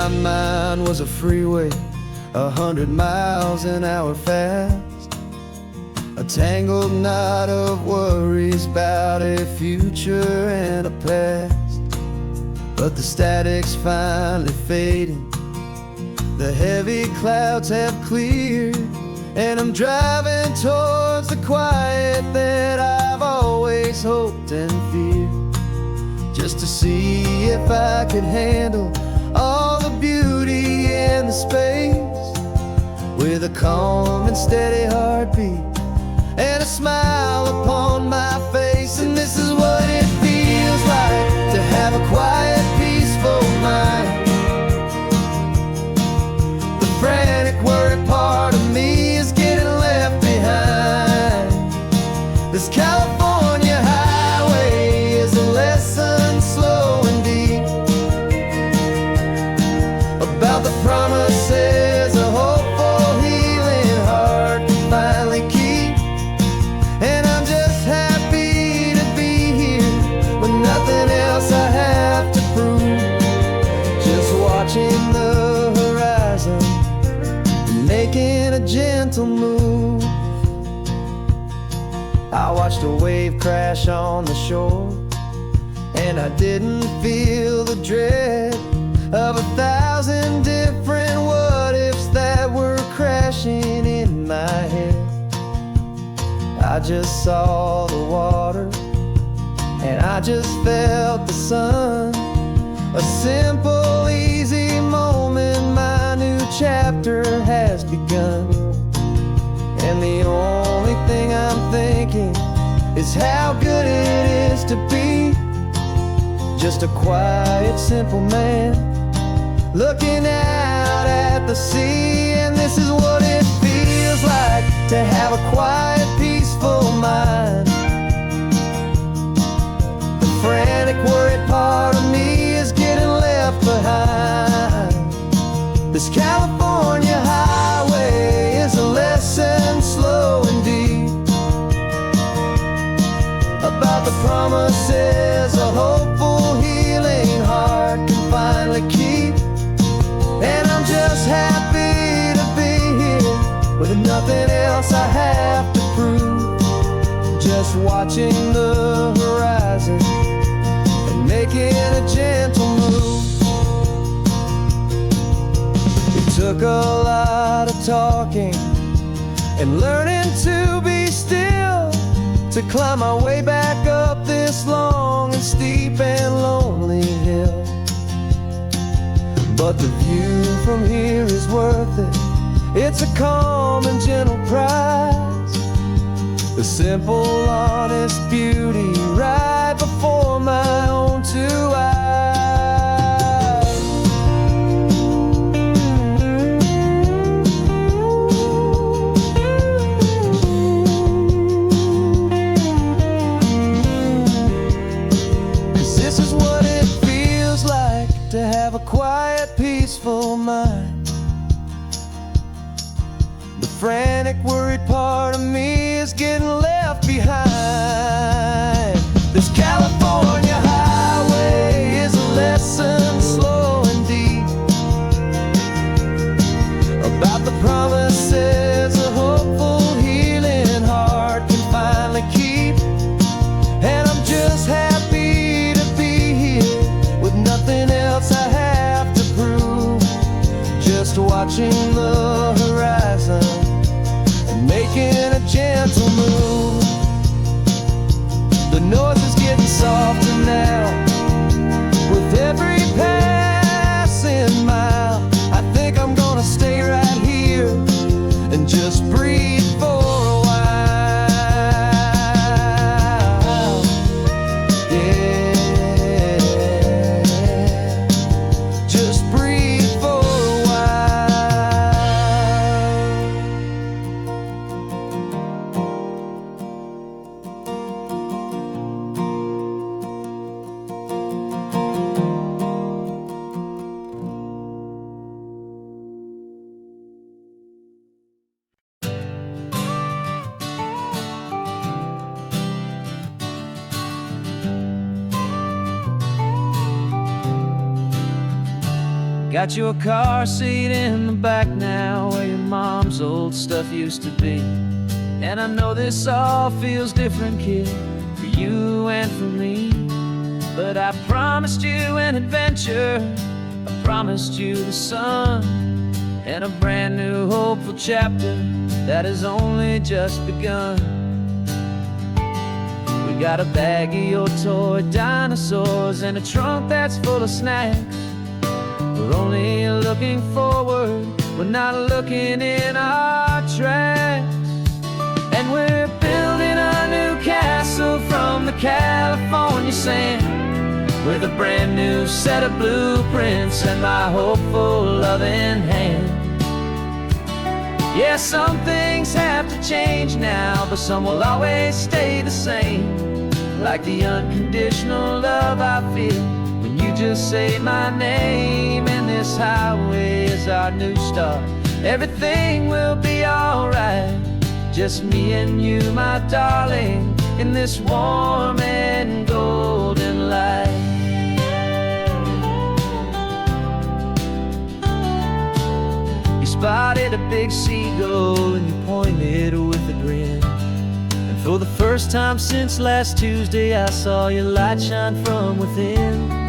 my mind was a freeway, 100 miles an hour fast, a tangled knot of worries about a future and a past. But the static's finally fading, the heavy clouds have cleared, and I'm driving towards the quiet that I've always hoped and feared, just to see if I could handle all the beauty and the space, with a calm and steady heartbeat and a smile upon my face. And this is what it feels like to have a quiet, peaceful mind. The frantic, worried part of me is getting left behind. This California highway is a lesson slow and deep about the promises a hopeful, healing heart can finally keep. And I'm just happy to be here with nothing else I have to prove, just watching the horizon, making a gentle move. I watched a wave crash on the shore, and I didn't feel the dread of 1,000 different what-ifs that were crashing in my head. I just saw the water, and I just felt the sun. A simple, easy moment, my new chapter has begun. And the only thing I'm thinking is how good it is to be just a quiet, simple man looking out at the sea. And this is what it feels like to have a quiet, peaceful mind. The frantic, worried part of me is getting left behind. This California highway is a lesson slow and deep about the promises a hopeful, healing heart can finally keep. And I'm just happy to be here with nothing else I have to prove, just watching the horizon and making a gentle move. It took a lot of talking and learning to be still to climb my way back up this long and steep and lonely hill. But the view from here is worth it. It's a calm and gentle prize, the simple, honest beauty right before my own two eyes. This is what it feels like to have a quiet, peaceful mind. The frantic, worried part of me is getting left behind. This California highway is a lesson slow and deep about the promises a hopeful, healing heart can finally keep. And I'm just happy to be here with nothing else I have to prove, just watching the horizon and making a gentle move. The noise is getting softer now with every passing mile. I think I'm gonna stay right here and just breathe for a while. Yeah, just breathe for a while. Got your car seat in the back now, where your mom's old stuff used to be. And I know this all feels different, kid, for you and for me. But I promised you an adventure, I promised you the sun, and a brand new hopeful chapter that has only just begun. We got a bag of your toy dinosaurs and a trunk that's full of snacks. We're only looking forward, we're not looking in our tracks. And we're building a new castle from the California sand, with a brand new set of blueprints and my hopeful loving hand. Yeah, some things have to change now, but some will always stay the same. Like the unconditional love I feel when you just say my name. And this highway is our new start, everything will be alright. Just me and you, my darling, in this warm and golden light. You spotted a big seagull and you pointed with a grin. And for the first time since last Tuesday, I saw your light shine from within.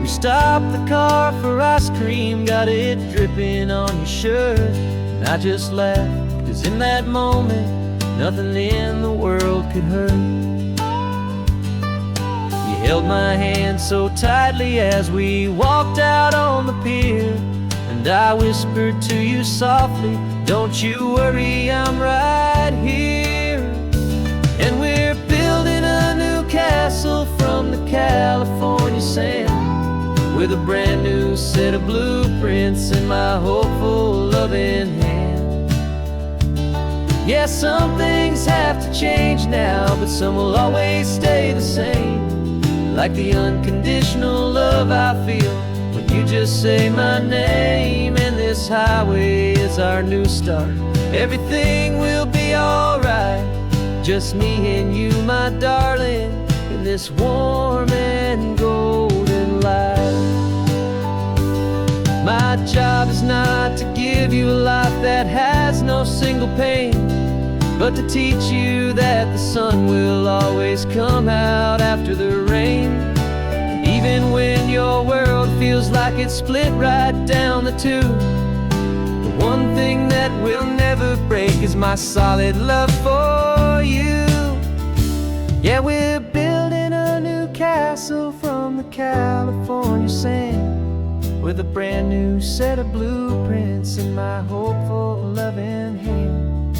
We stopped the car for ice cream, got it dripping on your shirt. And I just laughed, 'cause in that moment, nothing in the world could hurt. You held my hand so tightly as we walked out on the pier, and I whispered to you softly, don't you worry, I'm right here. And we're building a new castle from the California sand, with a brand new set of blueprints in my hopeful loving hand. Yeah, some things have to change now, but some will always stay the same. Like the unconditional love I feel when you just say my name. And this highway is our new start, everything will be alright. Just me and you, my darling, in this warm and golden light. My job is not to give you a life that has no single pain, but to teach you that the sun will always come out after the rain. Even when your world feels like it's split right down the two, the one thing that will never break is my solid love for you. Yeah, we're building a new castle from the California sand, with a brand new set of blueprints in my hopeful loving hand.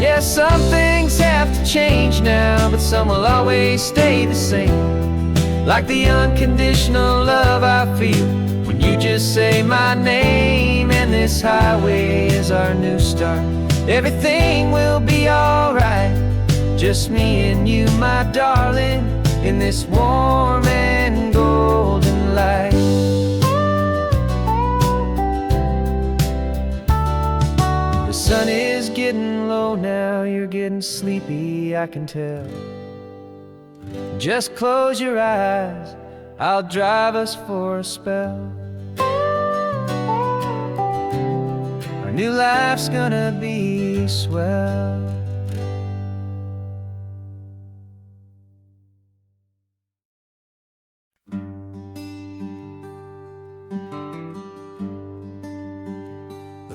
Yeah, some things have to change now, but some will always stay the same. Like the unconditional love I feel when you just say my name. And this highway is our new start, everything will be alright. Just me and you, my darling, in this warm and golden light. The sun is getting low now, you're getting sleepy, I can tell. Just close your eyes, I'll drive us for a spell. Our new life's gonna be swell.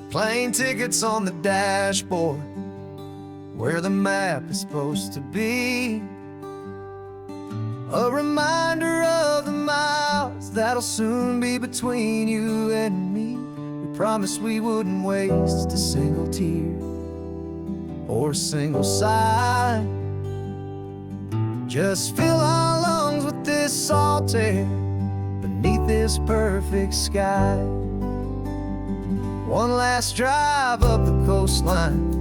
Plane tickets on the dashboard, where the map is supposed to be. A reminder of the miles that'll soon be between you and me. We promised we wouldn't waste a single tear or a single sigh. Just fill our lungs with this salt air beneath this perfect sky. One last drive up the coastline,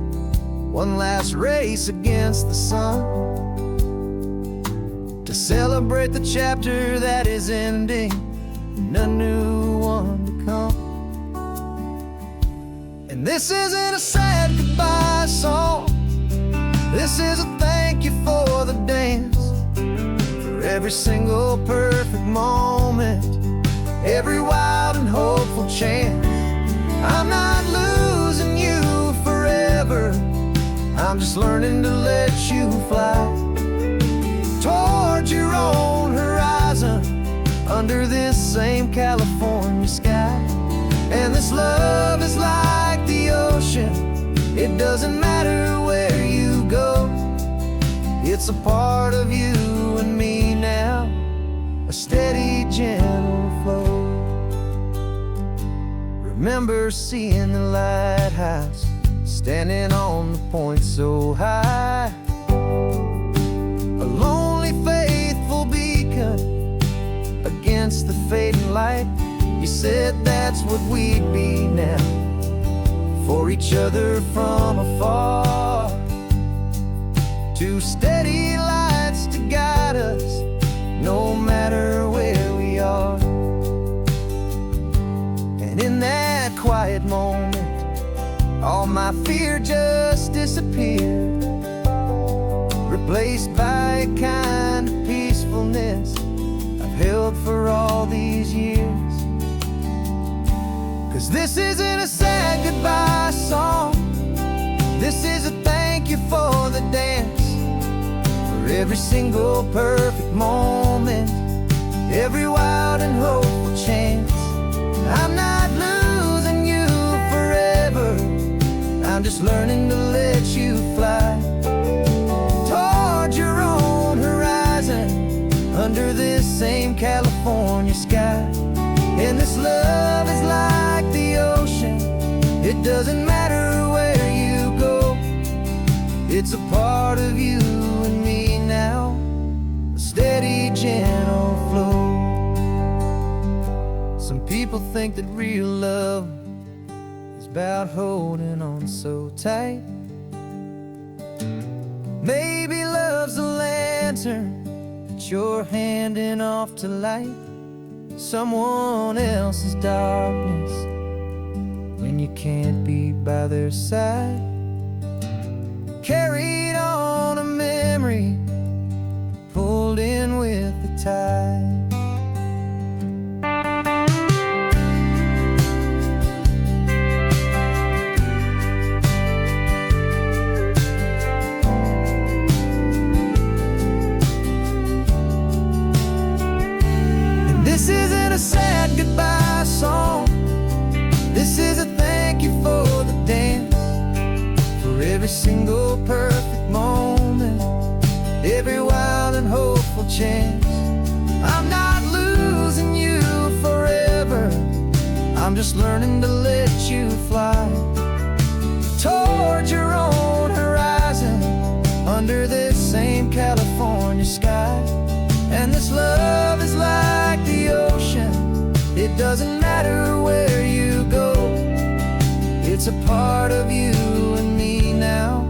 one last race against the sun, to celebrate the chapter that is ending and a new one to come. And this isn't a sad goodbye song, this is a thank you for the dance, for every single perfect moment, every wild and I'm just learning to let you fly towards your own horizon under this same California sky. And this love is like the ocean, it doesn't matter where you go. It's a part of you and me now, a steady, gentle flow. Remember seeing the lighthouse, standing on the point so high, a lonely, faithful beacon against the fading light. You said that's what we'd be now, for each other from afar. Two steady lights to guide us, no matter where we are. And in that quiet moment, all my fear just disappeared, replaced by a kind of peacefulness I've held for all these years. 'Cause this isn't a sad goodbye song, this is a thank you for the dance, for every single perfect moment, every wild and hopeful chance. I'm not losing you forever, I'm just learning to let you fly towards your own horizon under this same California sky. And this love is like the ocean, it doesn't matter where you go. It's a part of you and me now, a steady, gentle flow. Some people think that real love is about holding on so tight. Maybe love's a lantern that you're handing off to light someone else's darkness when you can't be by their side. Carried on a memory, pulled in with the tide. This isn't a sad goodbye song, this is a thank you for the dance, for every single perfect moment, every wild and hopeful chance. I'm not losing you forever, I'm just learning to let you fly towards your own horizon under this same California sky. And this love is like the ocean, it doesn't matter where you go. It's a part of you and me now,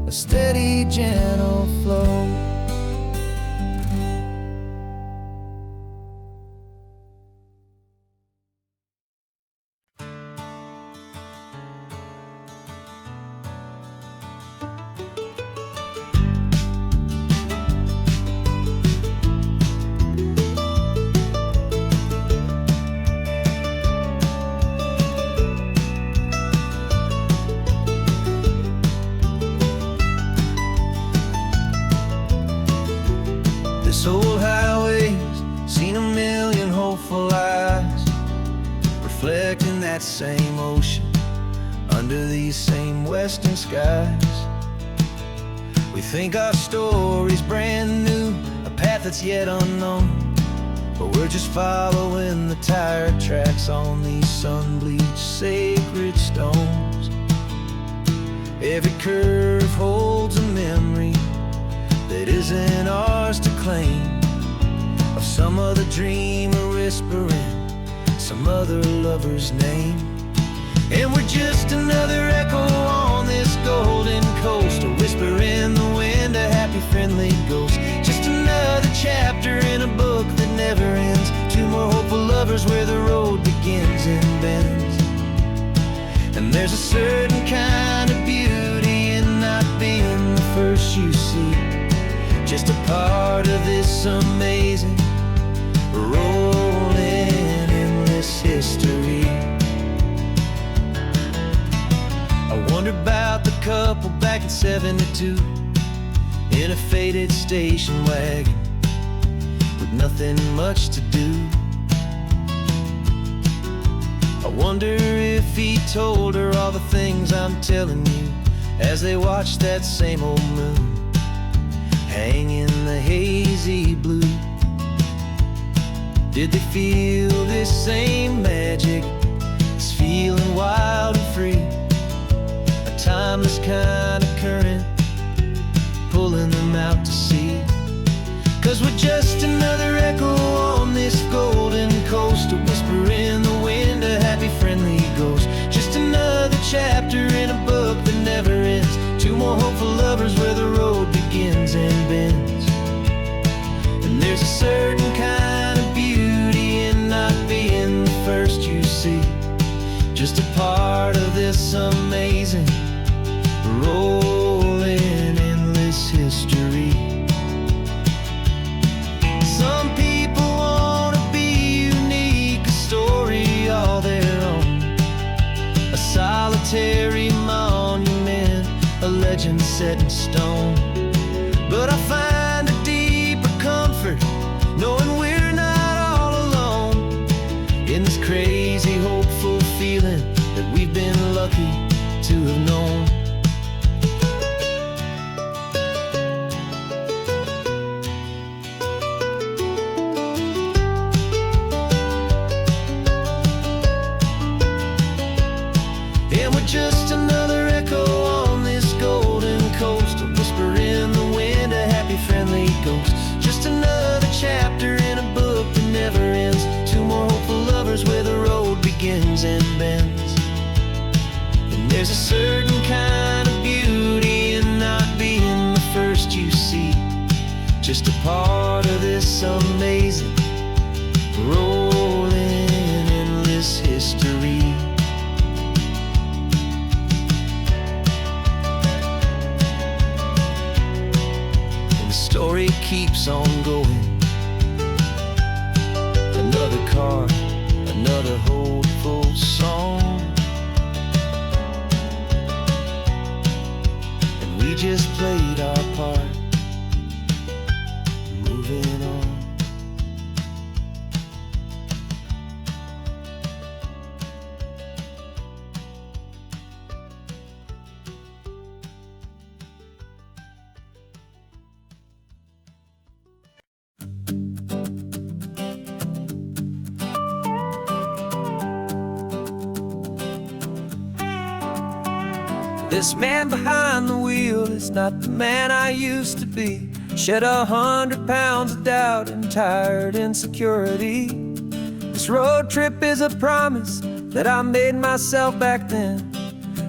a steady, gentle flow. This old highway's seen a million hopeful eyes, reflecting that same ocean under these same western skies. We think our story's brand new, a path that's yet unknown, but we're just following the tire tracks on these sun-bleached sacred stones. Every curve holds a memory that isn't ours to claim, of some other dreamer whispering some other lover's name. And we're just another echo on this golden coast, a whisper in the wind, a happy friendly ghost. Just another chapter in a book that never ends, two more hopeful lovers where the road begins and bends. And there's a certain kind of beauty in not being the first you see, just a part of this amazing, rolling, endless history. I wonder about the couple back in '72 in a faded station wagon with nothing much to do. I wonder if he told her all the things I'm telling you as they watched that same old moon hang in the hazy blue. Did they feel this same magic, this feeling wild and free, a timeless kind of current pulling them out to sea? 'Cause we're just another echo on this golden coast, a whisper in the wind, a happy friendly ghost. Just another chapter in a book that never ends, two more hopeful lovers where the road begins and bends. And there's a certain kind of beauty in not being the first you see, just a part of this amazing rolling endless history. Some people wanna be unique, a story all their own, a solitary monument, a legend set in stone. But I find a deeper comfort knowing we're not all alone in this crazy, hopeful feeling that we've been lucky to have known. And we're just another echo on this golden coast, a whisper in the wind, a happy friendly ghost. Just another chapter in a book that never ends, two more hopeful lovers where the road begins and bends. And there's a certain kind of beauty in not being the first you see, just a part of this amazing rolling endless history. Story keeps on going. Another car, another hopeful song, and we just played our part, moving on. This man behind the wheel is not the man I used to be. Shed 100 pounds of doubt and tired insecurity. This road trip is a promise that I made myself back then,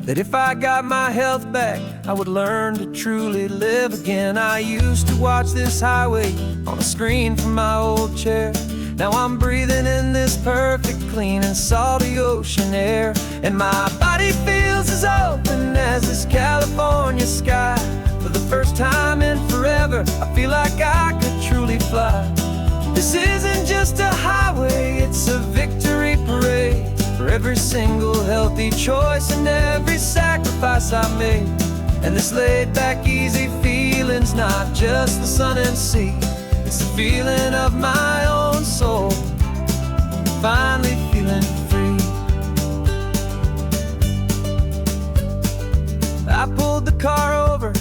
that if I got my health back, I would learn to truly live again. I used to watch this highway on a screen from my old chair. Now I'm breathing in this perfect, clean and salty ocean air, and my body feels as open as this California sky. For the first time in forever, I feel like I could truly fly. This isn't just a highway, it's a victory parade for every single healthy choice and every sacrifice I made. And this laid back, easy feeling's not just the sun and sea, it's the feeling of my own soul, finally feeling free. I pulled the car over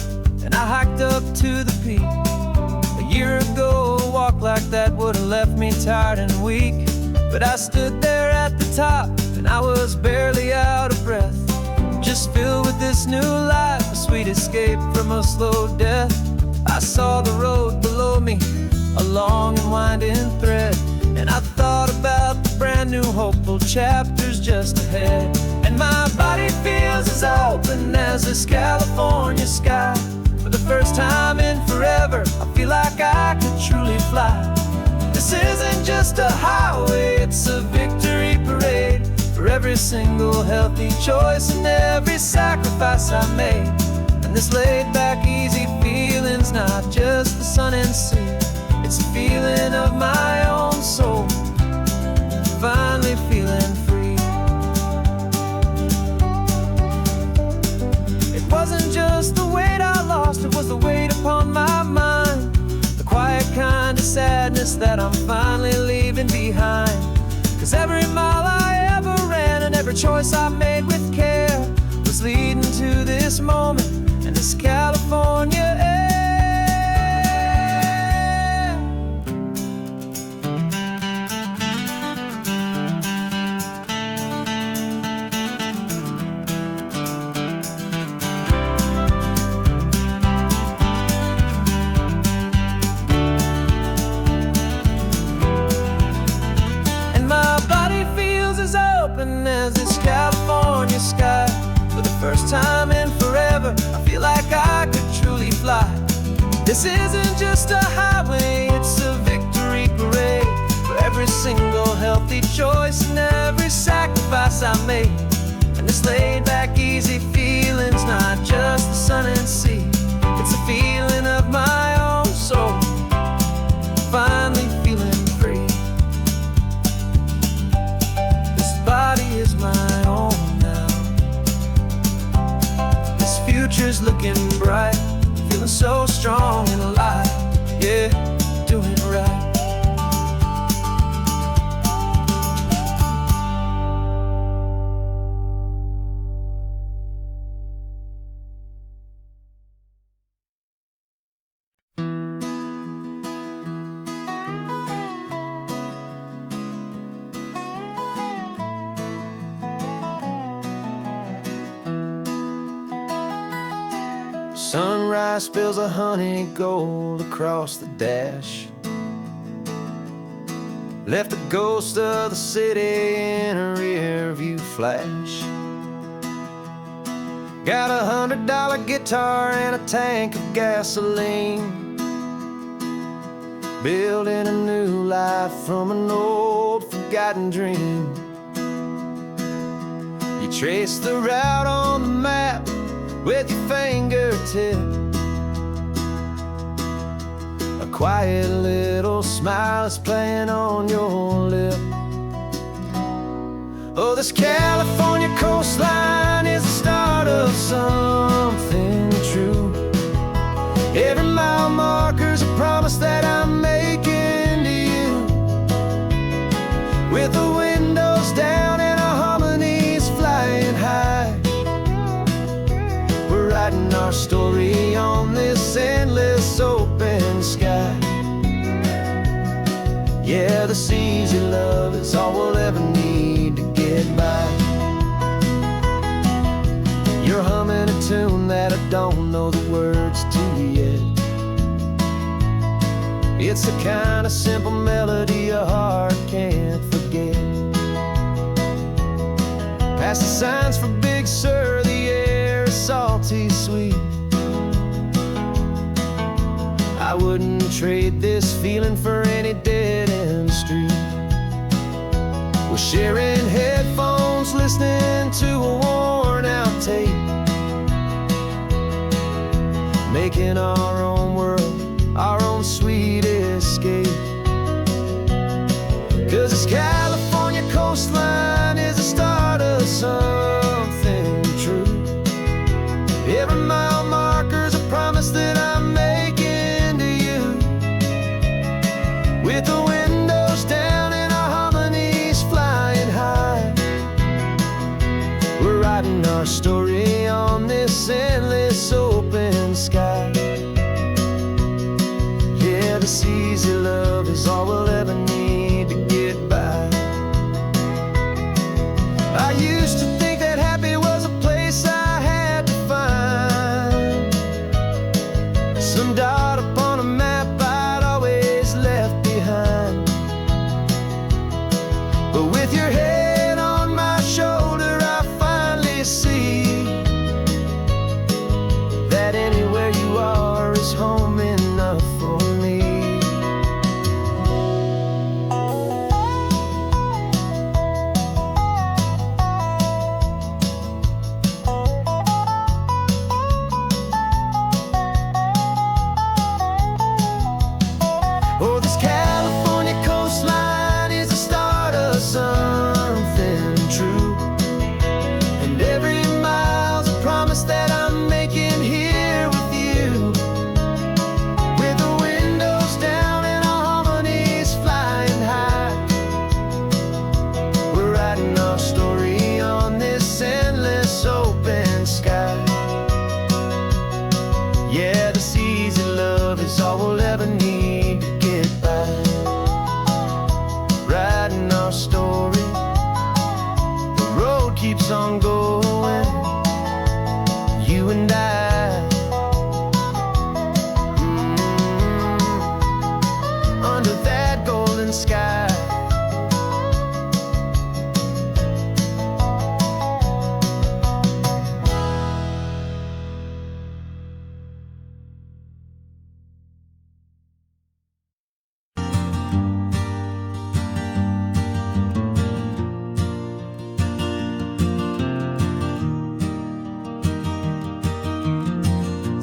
and I hiked up to the peak. A year ago, a walk like that would've left me tired and weak, but I stood there at the top and I was barely out of breath, just filled with this new life, a sweet escape from a slow death. I saw the road below me, a long and winding thread, and I thought about the brand new hopeful chapters just ahead. And my body feels as open as this California sky. For the first time in forever, I feel like I could truly fly. This isn't just a highway, it's a victory parade for every single healthy choice and every sacrifice I made. And this laid back, easy feeling's not just the sun and sea, it's a feeling of my own soul, finally feeling free. It wasn't just the way promise that I'm finally leaving behind. 'Cause every mile I ever ran and every choice I made with care was leading to this moment and this California air. As this California sky, for the first time in forever, I feel like I could truly fly. This isn't just a highway, it's a victory parade for every single healthy choice and every sacrifice I made. And this laid back, easy feeling's not just the sun and sea, it's a feeling of my own soul, finally feeling free. Body is my own now. This future's looking bright, feeling so strong and alive. Yeah, doing right. Sunrise spills a honey gold across the dash, left the ghost of the city in a rear view flash. Got a $100 guitar and a tank of gasoline, building a new life from an old forgotten dream. You trace the route on the map with your fingertip, a quiet little smile is playing on your lip. Oh, this California coastline is the start of something true. Every mile marker's a promise that I'm making to you. With the windows down and our harmonies flying high, writing our story on this endless open sky. Yeah, this easy love is all we'll ever need to get by. You're humming a tune that I don't know the words to yet. It's the kind of simple melody your heart can't forget. Past the signs for Big Sur, the air is salty sweet. I wouldn't trade this feeling for any dead-end street. We're sharing headphones, listening to a worn-out tape, making our own world, our own sweet escape. 'Cause this California coastline is the start of something true. Every mile marker's a promise that I'm making to you. With the windows down and our harmonies flying high, we're writing our story on this endless open sky. Yeah, this easy love is all we'll ever need to get by. I used to think that happy was a place I had to find, some dot upon a map I'd always left behind. But with your head on my shoulder, I finally see keeps on going, you and I, under that golden sky.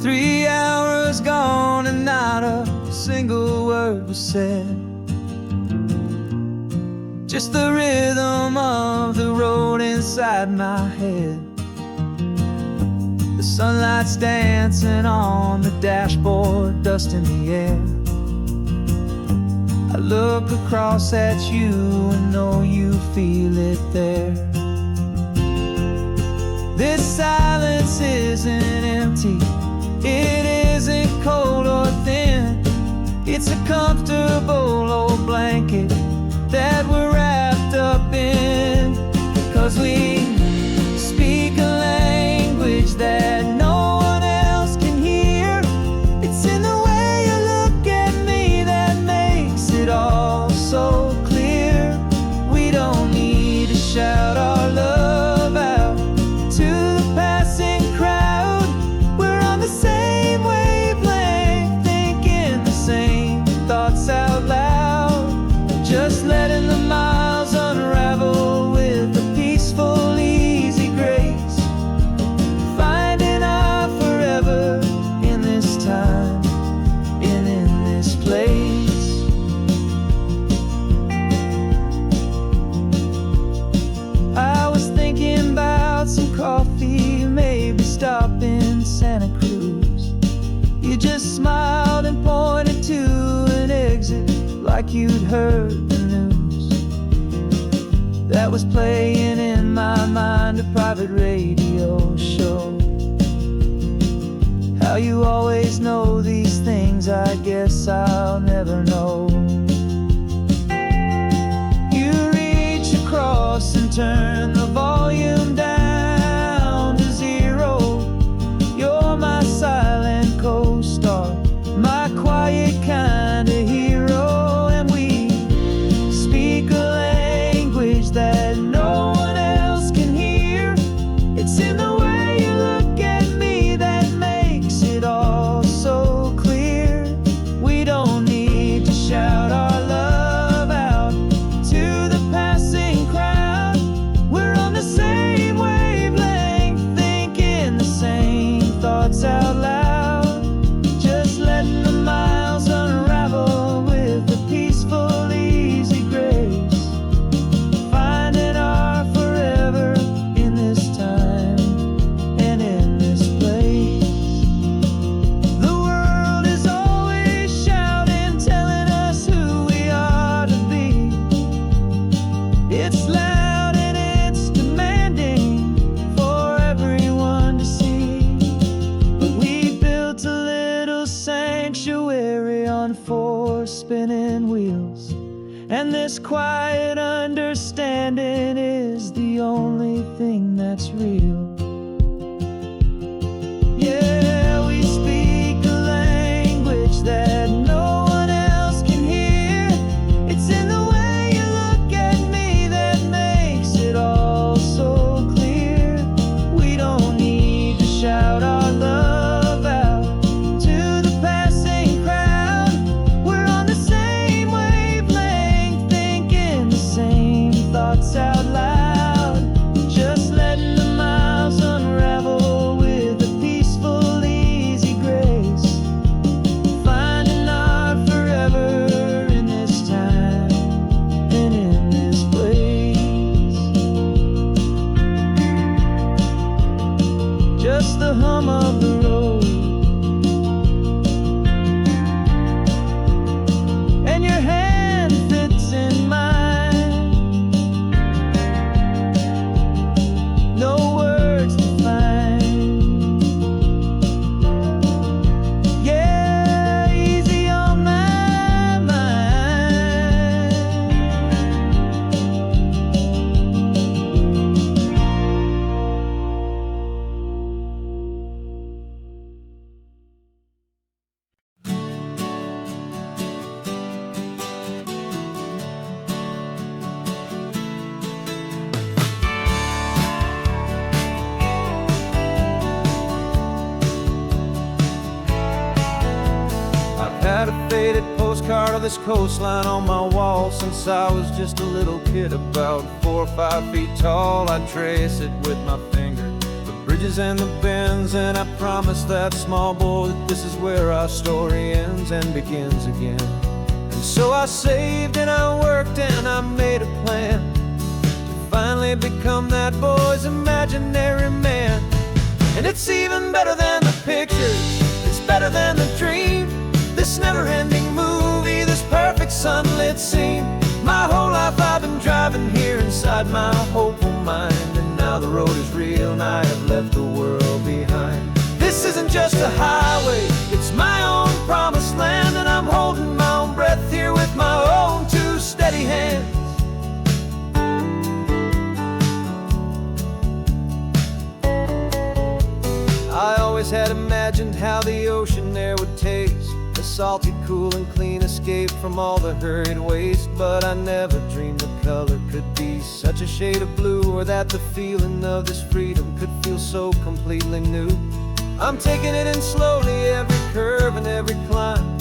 3 hours gone and not a single word was said. Just the rhythm of the road inside my head. The sunlight's dancing on the dashboard, dust in the air. I look across at you and know you feel it there. This silence isn't empty, it isn't cold or thin. It's a comfortable old blanket that we're wrapped up in. 'Cause we speak a language that no one else can hear. It's in the way you look at me that makes it all so clear. We don't need to shout our love out to the passing crowd. We're on the same wavelength, thinking the same thoughts out loud. Just letting the miles unravel with a peaceful, easy grace. Finding our forever in this time and in this place. I was thinking about some coffee, maybe stop in Santa Cruz. You just smiled and pointed to an exit like you'd heard the news. That was playing in my mind, a private radio show. How you always know these things, I guess I'll never know. You reach across and turn the volume down to 0. You're my silent co-star, my quiet kind of hero. And we speak a language that no one else can hear. It's in the way you look at me that makes it all so clear. We don't need to shout our love out to the passing crowd. We're on the same wavelength, thinking the same thoughts out loud. Just letting the miles unravel with a peaceful, easy grace. Finding our forever in this time and in this place. The world is always shouting, telling us who we are to be. It's loud and it's demanding for everyone to see. But we built a little sanctuary on 4 spinning wheels, and this quiet understanding is the only thing that's real. Yeah, we speak a language that no one else can hear. It's in the way you look at me that makes it all so clear. We don't need to shout our love out to the passing crowd. We're on the same wavelength, thinking the same thoughts out loud. Just letting the miles unravel with a peaceful, easy grace. Finding our forever in this time and in this place. Just the hum of the road and your hand fits in mine. No words to find. Yeah, easy on my mind. postcard of this coastline on my wall since I was just a little kid, about 4 or 5 feet tall. I trace it with my finger, the bridges and the bends, and I promise that small boy that this is where our story ends and begins again. And so I saved and I worked and I made a plan to finally become that boy's imaginary man. And it's even better than the pictures, it's better than the dream, this never-ending movie, this perfect sunlit scene. My whole life I've been driving here inside my hopeful mind, and now the road is real and I have left the world behind. This isn't just a highway, it's my own promised land, and I'm holding my own breath here with my own 2 steady hands. I always had imagined how the ocean air would taste, a salty, cool and clean escape from all the hurried waste. But I never dreamed the color could be such a shade of blue, or that the feeling of this freedom could feel so completely new. I'm taking it in slowly, every curve and every climb,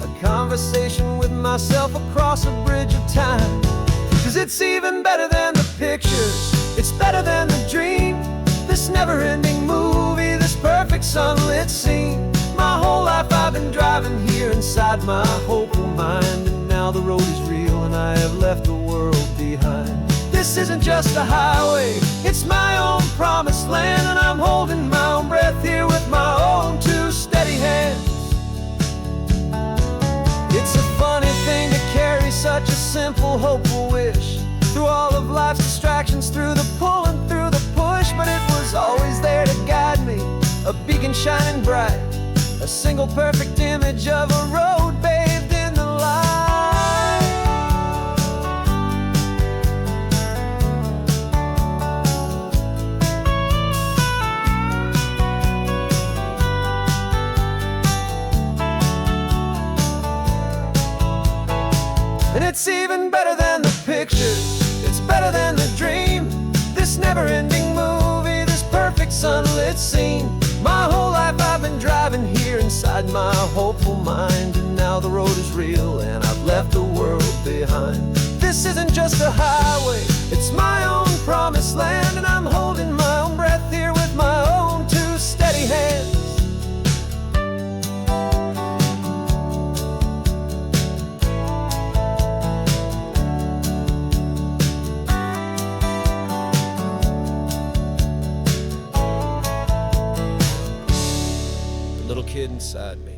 a conversation with myself across a bridge of time. 'Cause it's even better than the pictures, it's better than the dream, this never-ending movie, this perfect sunlit scene. My whole life I've been driving here inside my hopeful mind, and now the road is real and I have left the world behind. This isn't just a highway, it's my own promised land, and I'm holding my own breath here with my own 2 steady hands. It's a funny thing to carry such a simple, hopeful wish through all of life's distractions, through the pull and through the push, but it was always there to guide me, a beacon shining bright, a single perfect image of a road bathed in the light. And it's even better than the pictures, it's better than the dream, this never-ending movie, this perfect sunlit scene. My whole life I've been driving here inside my hopeful mind, and now the road is real and I've left the world behind. This isn't just a highway, it's my own promised land, and I'm holding my own breath here with my own 2 steady hands. Little kid inside me.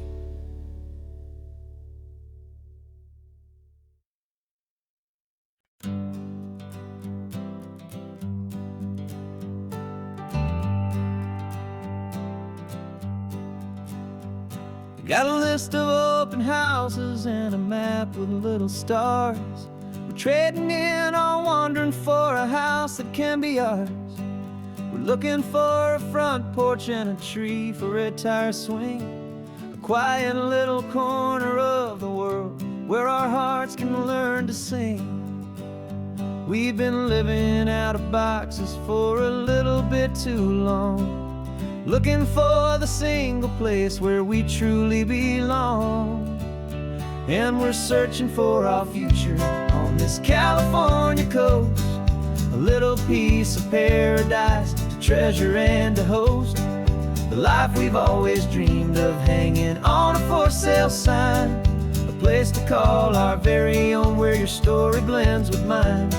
Got a list of open houses and a map with little stars. We're trading in or wandering for a house that can be ours. We're looking for a front porch and a tree for a tire swing, a quiet little corner of the world where our hearts can learn to sing. We've been living out of boxes for a little bit too long, looking for the single place where we truly belong. And we're searching for our future on this California coast, a little piece of paradise to treasure and to host, the life we've always dreamed of hanging on a for sale sign, a place to call our very own where your story blends with mine.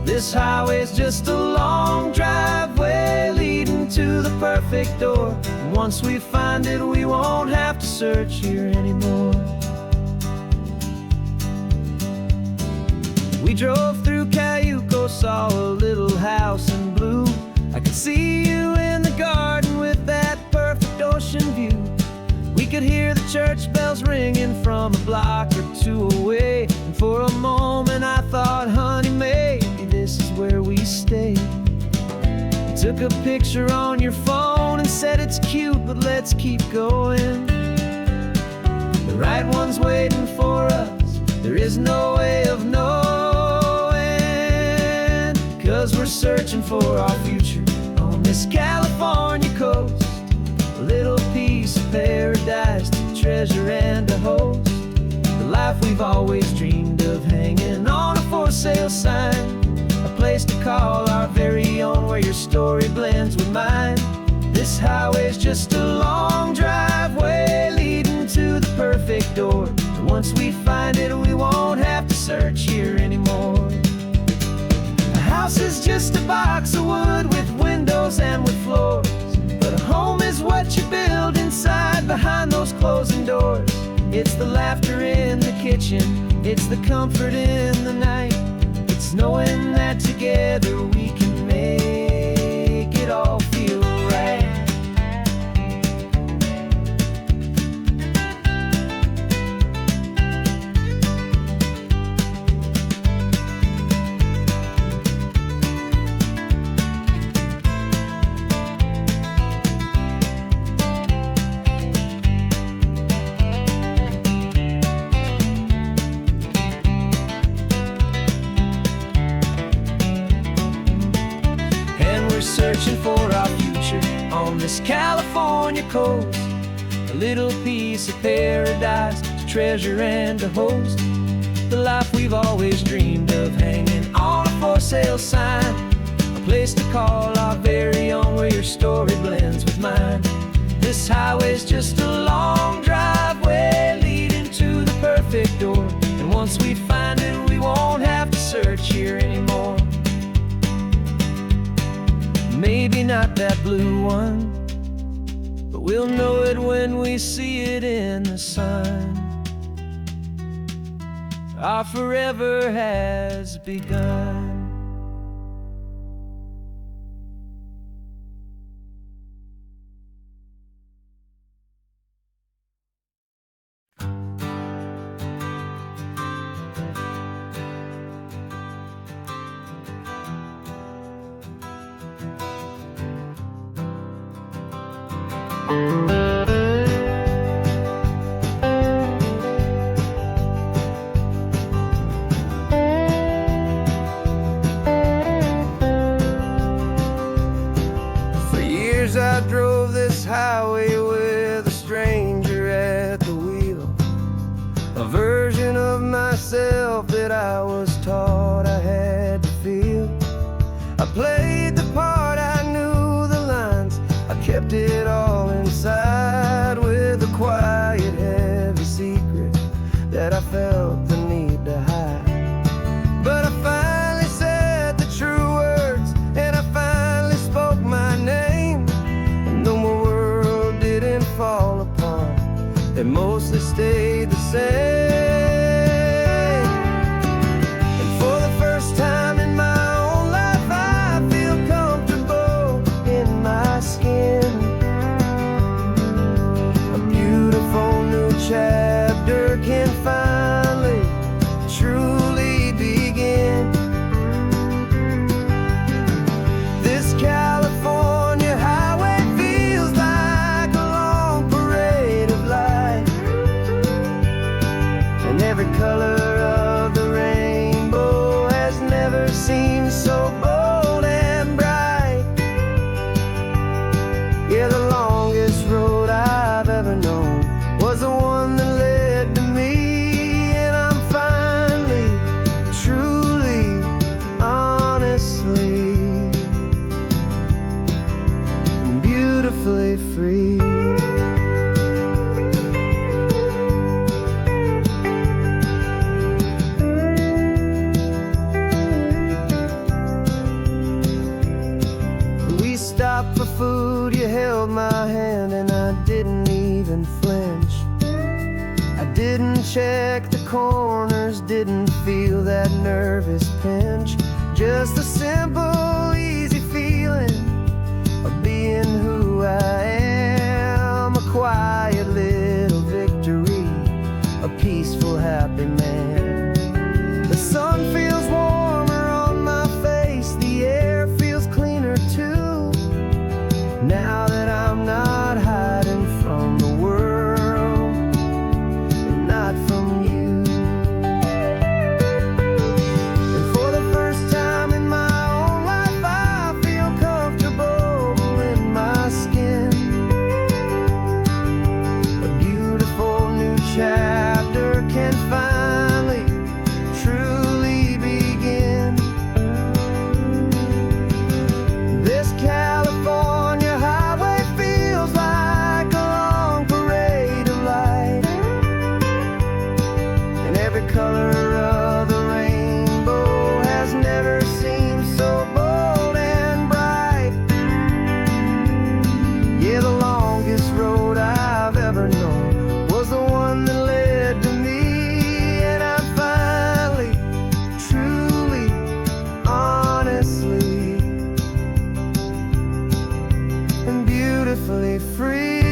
This highway's just a long driveway leading to the perfect door, and once we find it we won't have to search here anymore. We drove through Cayuco, saw a little house in blue. I could see you in the garden with that perfect ocean view. We could hear the church bells ringing from a block or two away, and for a moment I thought, honey, maybe this is where we stay. You took a picture on your phone and said it's cute, but let's keep going. The right one's waiting for us, there is no way of knowing, 'cause we're searching for our future on this California coast, a little piece of paradise to treasure and to host, the life life we've always dreamed of, hanging on a for sale sign. A place to call our very own, where your story blends with mine. This highway's just a long driveway leading to the perfect door. And once we find it, we won't have to search here anymore. A house is just a box of wood with windows and with floors, but a home is what you build inside behind those closing doors. It's the laughter in the kitchen, it's the comfort in the night. It's knowing that together we can make it all feel right. Searching for our future on this California coast, a little piece of paradise to treasure and to host. The life we've always dreamed of, hanging on a for sale sign. A place to call our very own, where your story blends with mine. This highway's just a long driveway leading to the perfect door. And once we find it, we won't have to search here anymore. Maybe not that blue one, but we'll know it when we see it in the sun. Our forever has begun. For years I drove this highway with a stranger at the wheel, a version of myself that I was taught I had to feel. I played the part, I knew the lines, I kept it all inside with a quiet, heavy secret that I felt the need to hide. But I finally said the true words, and I finally spoke my name. And though my world didn't fall apart, it mostly stayed the same. And for the first time in my own life, I feel comfortable in my skin. A beautiful new chapter can finally truly begin. This California highway feels like a long parade of light, and every color of the rainbow has never seemed so bold and bright. Yeah, the longest road I've ever known was the one that led to me, and I'm finally, truly, honestly, and beautifully free. We stopped for food, you held my hand, and I didn't even flinch. I didn't check the corners, didn't feel that nervous pinch. Just a simple, easy feeling of being who I am. A quiet little victory, a peaceful, happy man. The sun feels warmer on my face, the air feels cleaner too, now that I'm not hiding from the world, and not from you. And for the first time in my own life, I feel comfortable in my skin. A beautiful new chapter can find beautifully free.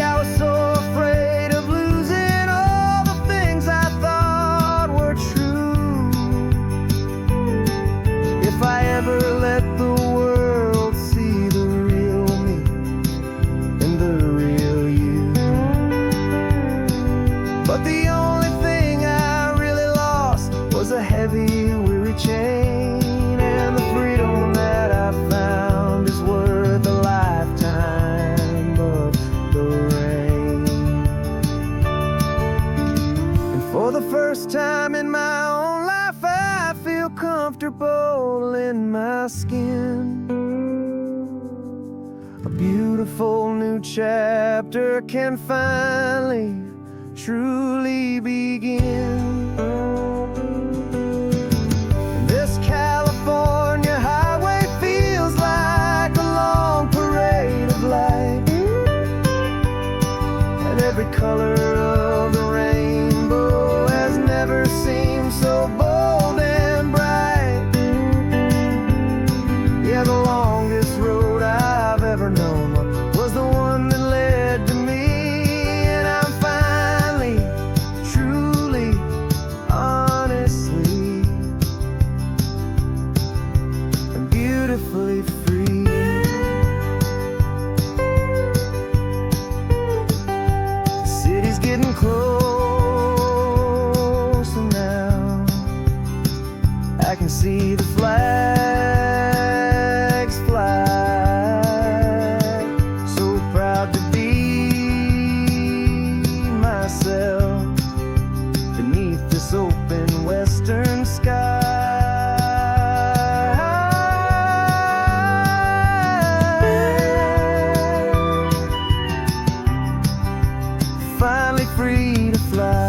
I was so afraid of losing all the things I thought were true. If I ever let the world see the real me and the real you. But the only thing I really lost was a heavy, weary chain. And the freedom that I found is worth a lifetime of the rain. And for the first time in my own life, I feel comfortable in my skin. A beautiful new chapter can finally truly begin. This California highway feels like a long parade of light, and every color of the rainbow has never seemed so bold and bright. Yeah, the longest road I've ever known was the one that led to me. And I'm finally, truly, honestly, and beautifully free. The city's getting closer now. I can see the flags fly. So proud to be myself beneath this open western sky. Finally free to fly.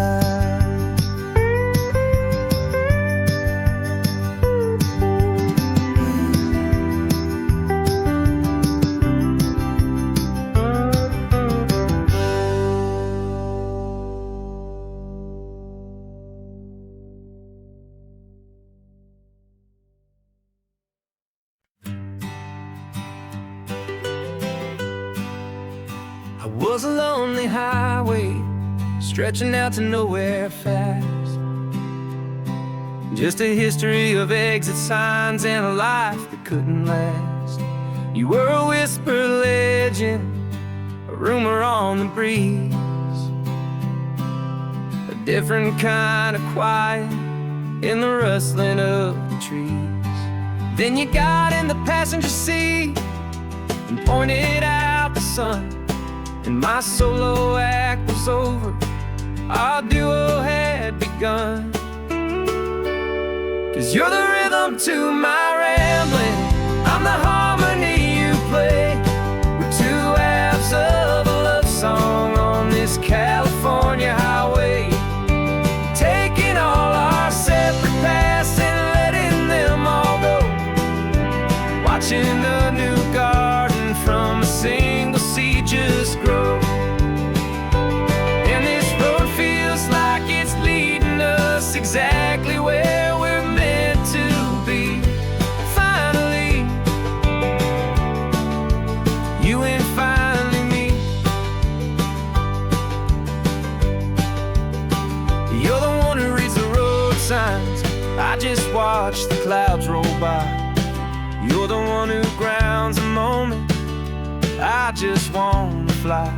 I was a lonely highway, stretching out to nowhere fast. Just a history of exit signs and a life that couldn't last. You were a whisper legend, a rumor on the breeze, a different kind of quiet in the rustling of the trees. Then you got in the passenger seat and pointed out the sun, and my solo act was over, our duo had begun. 'Cause you're the rhythm to my rambling, I'm the harmony you play. We're two halves of a love song on this California highway, taking all our separate paths and letting them all go, watching the new garden from a single seed just grow. And this road feels like it's leading us exactly where we're meant to be. Finally, you and finally me. You're the one who reads the road signs, I just watch the clouds roll by. You're the one who grounds a moment, I just wanna fly.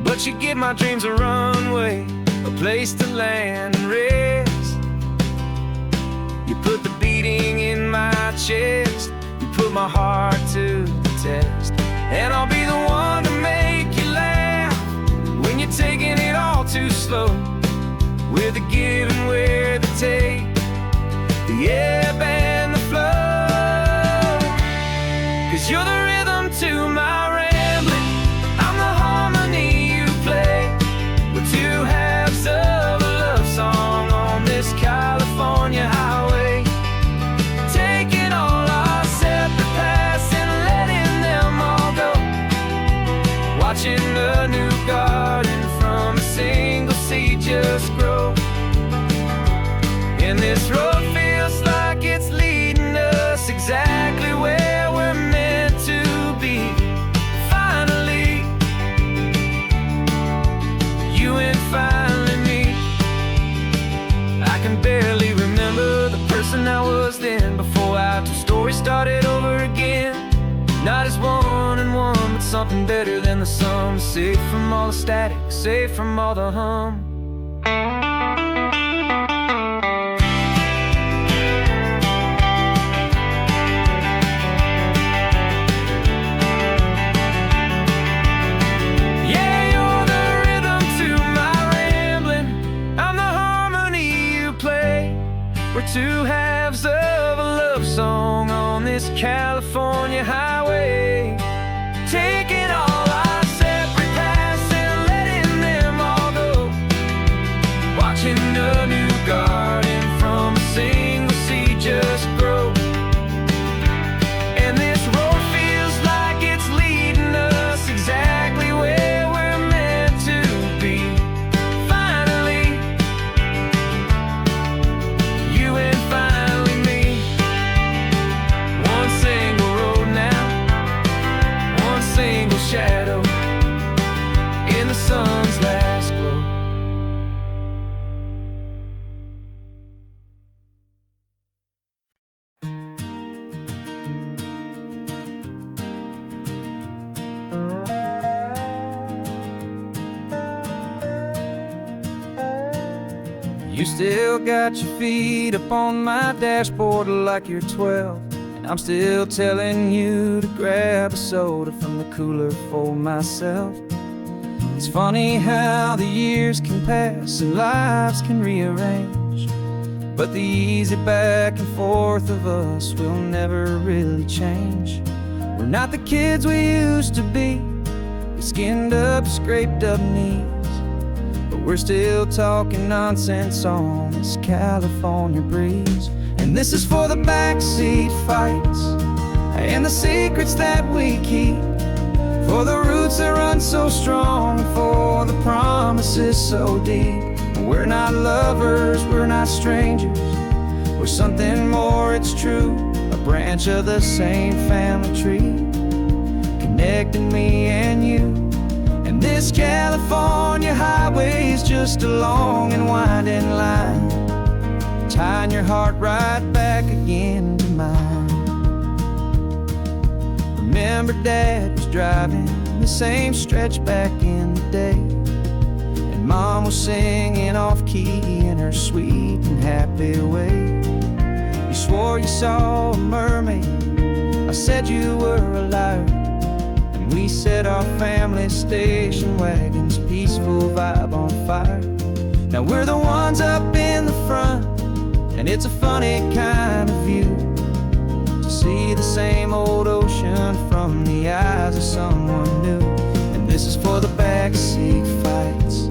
But you give my dreams a runway, a place to land and rest. You put the beating in my chest, you put my heart to the test. And I'll be the one to make you laugh when you're taking it all too slow. We're the give and we're the take, the ebb and the flow. 'Cause you're the rhythm to my rambling, I'm the harmony you play. We're two halves of a love song on this California highway, taking all our separate paths and letting them all go, watching the new garden from a single seed just grow. And this road feels like it's leading us exactly where we're started over again. Not as one and one, but something better than the sum. Safe from all the static, safe from all the hum. Yeah, you're the rhythm to my rambling. I'm the harmony you play. We're two halves of a love song on this California highway, taking all our separate paths and letting them all go, watching a new garden from a single seed just grow. And this road feels like it's leading us exactly where we're meant to be. Finally, you and finally me. One single road now, one single shadow in the sun's last glow. You still got your feet up on my dashboard like you're 12, and I'm still telling you to grab a soda from the cooler for myself. It's funny how the years can pass and lives can rearrange, but the easy back and forth of us will never really change. We're not the kids we used to be, with skinned up, scraped up knees, but we're still talking nonsense on this California breeze. And this is for the backseat fights and the secrets that we keep, for the roots that run so strong, for the promises so deep. We're not lovers, we're not strangers, we're something more, it's true. A branch of the same family tree, connecting me and you. And this California highway is just a long and winding line, tying your heart right back again to mine. Remember Dad was driving the same stretch back in the day, and Mom was singing off-key in her sweet and happy way. You swore you saw a mermaid, I said you were a liar, and we set our family station wagon's peaceful vibe on fire. Now we're the ones up in the front, and it's a funny kind of view to see the same old ocean from the eyes of someone new. And this is for the backseat fights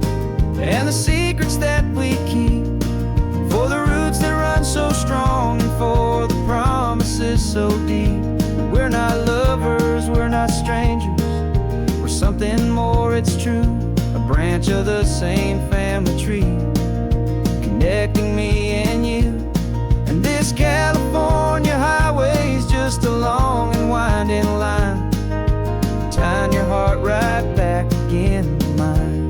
and the secrets that we keep, for the roots that run so strong and for the promises so deep. We're not lovers, we're not strangers, we're something more, it's true. A branch of the same family tree, connecting me and you. And this California highway is just a long and winding line, tying your heart right back again to mine.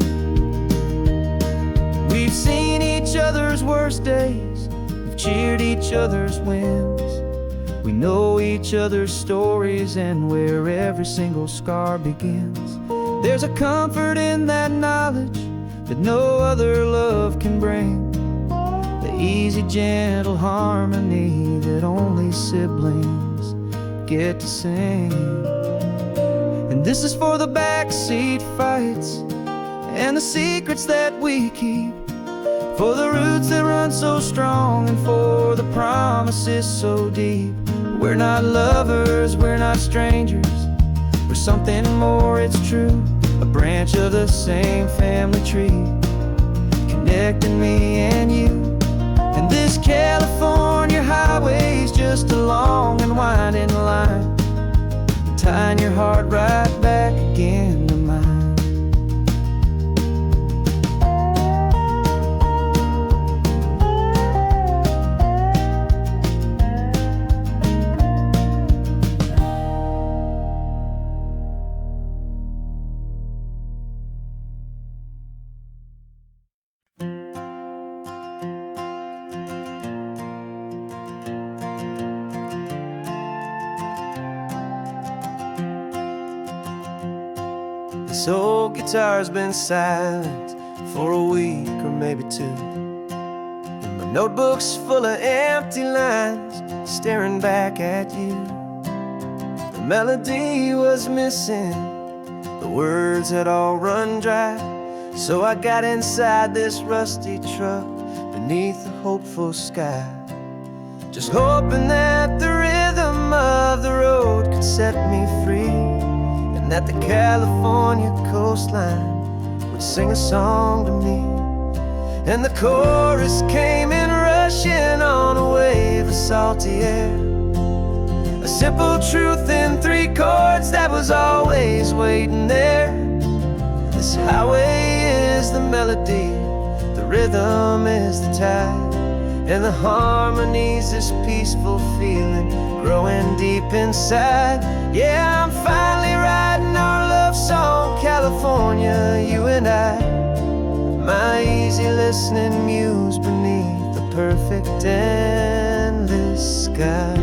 We've seen each other's worst days, we've cheered each other's wins, we know each other's stories and where every single scar begins. There's a comfort in that knowledge that no other love can bring, the easy, gentle harmony that only siblings get to sing. And this is for the backseat fights and the secrets that we keep, for the roots that run so strong and for the promises so deep. We're not lovers, we're not strangers, we're something more, it's true. A branch of the same family tree, connecting me and you. And this California highway is just a long and winding line, tying your heart right back again to mine. This old guitar's been silent for a week or maybe two, and my notebook's full of empty lines staring back at you. The melody was missing, the words had all run dry, so I got inside this rusty truck beneath the hopeful sky, just hoping that the rhythm of the road could set me free, and that the California coastline would sing a song to me. And the chorus came in rushing on a wave of salty air, a simple truth in 3 chords that was always waiting there. This highway is the melody, the rhythm is the tide, and the harmony's this peaceful feeling growing deep inside. Yeah, I'm finally writing our love song, California, you and I, my easy listening muse beneath the perfect endless sky.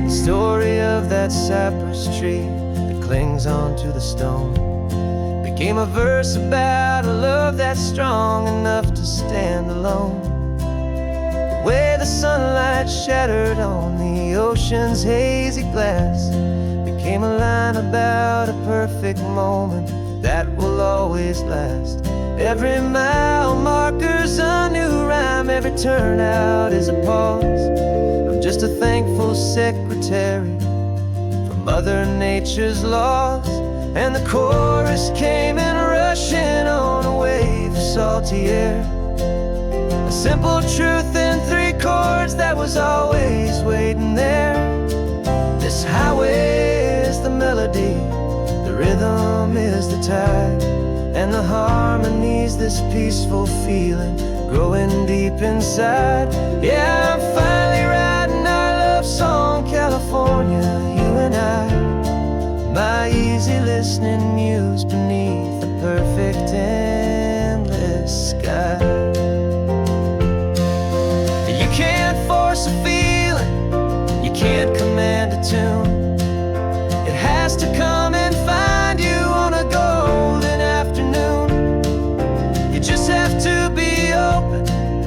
The story of that cypress tree that clings onto the stone became a verse about a love that's strong enough to stand alone. The way the sunlight shattered on the ocean's hazy glass became a line about a perfect moment that will always last. Every mile marker's a new rhyme, every turnout is a pause. I'm just a thankful secretary for Mother Nature's laws. And the chorus came in rushing on a wave of salty air, a simple truth in 3 chords that was always waiting there. This highway is the melody, the rhythm is the tide, and the harmony's this peaceful feeling growing deep inside. Yeah, I'm finally writing our love song, California, you and I, my easy listening muse beneath the perfect endless sky. You can't force a feeling, you can't command a tune. It has to come and find you on a golden afternoon. You just have to be open,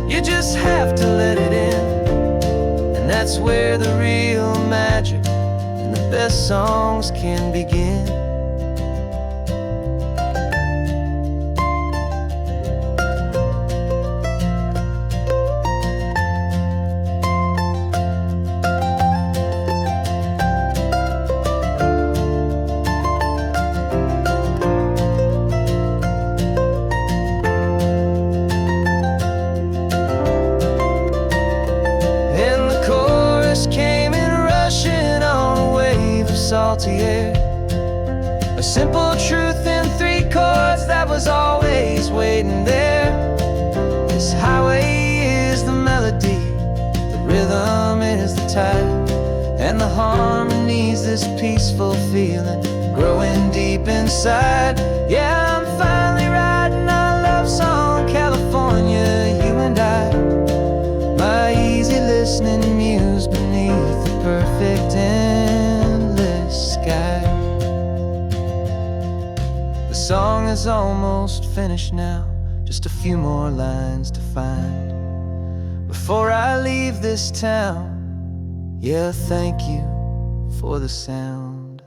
you just have to let it in, and that's where the real magic, the best songs can begin. And the chorus came in rushing on a wave of salty air, a simple truth in 3 chords that was always waiting there. This highway is the melody, the rhythm is the tide, and the harmony's this peaceful feeling growing deep inside. Yeah, I'm finally writing our love song, California, you and I, my easy listening muse beneath the perfect endless sky. The song is almost finished now, just a few more lines to find before I leave this town. Yeah, thank you for the sound.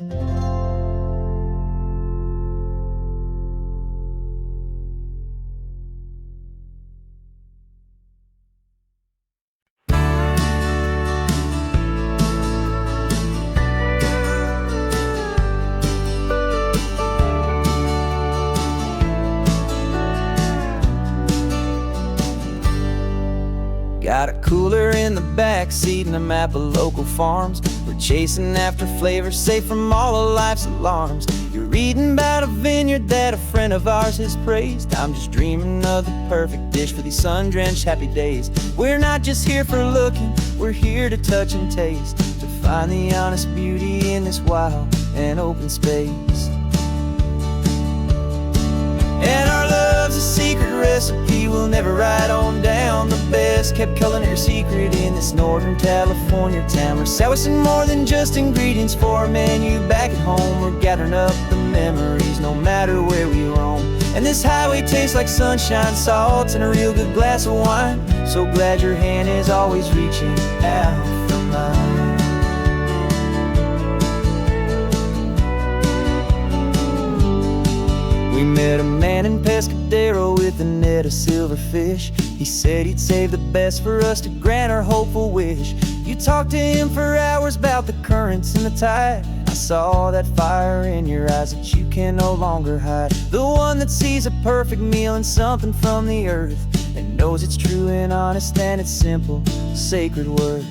Got a cooler in the back seat and a map of local farms. We're chasing after flavors safe from all of life's alarms. You're reading about a vineyard that a friend of ours has praised. I'm just dreaming of the perfect dish for these sun-drenched happy days. We're not just here for looking, we're here to touch and taste, to find the honest beauty in this wild and open space. And our love's a secret recipe we'll never ride on down. The best kept culinary secret in this Northern California town. We're sourcing more than just ingredients for a menu back at home. We're gathering up the memories no matter where we roam. And this highway tastes like sunshine, salt, and a real good glass of wine. So glad your hand is always reaching out for mine. We met a man in Pescadero with a net of silverfish. He said he'd save the best for us to grant our hopeful wish. You talked to him for hours about the currents and the tide. I saw that fire in your eyes that you can no longer hide. The one that sees a perfect meal in something from the earth and knows it's true and honest and it's simple, sacred worth.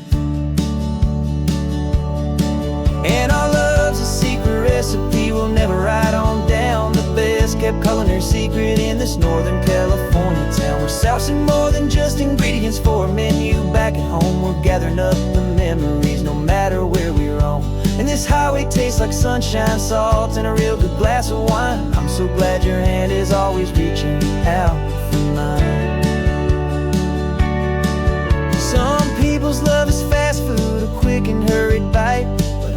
And our love's a secret recipe we'll never write on down. The best kept culinary secret in this Northern California town. We're sourcing more than just ingredients for a menu back at home. We're gathering up the memories no matter where we roam. And this highway tastes like sunshine, salt, and a real good glass of wine. I'm so glad your hand is always reaching out for mine. Some people's love is fast food, a quick and hurried bite.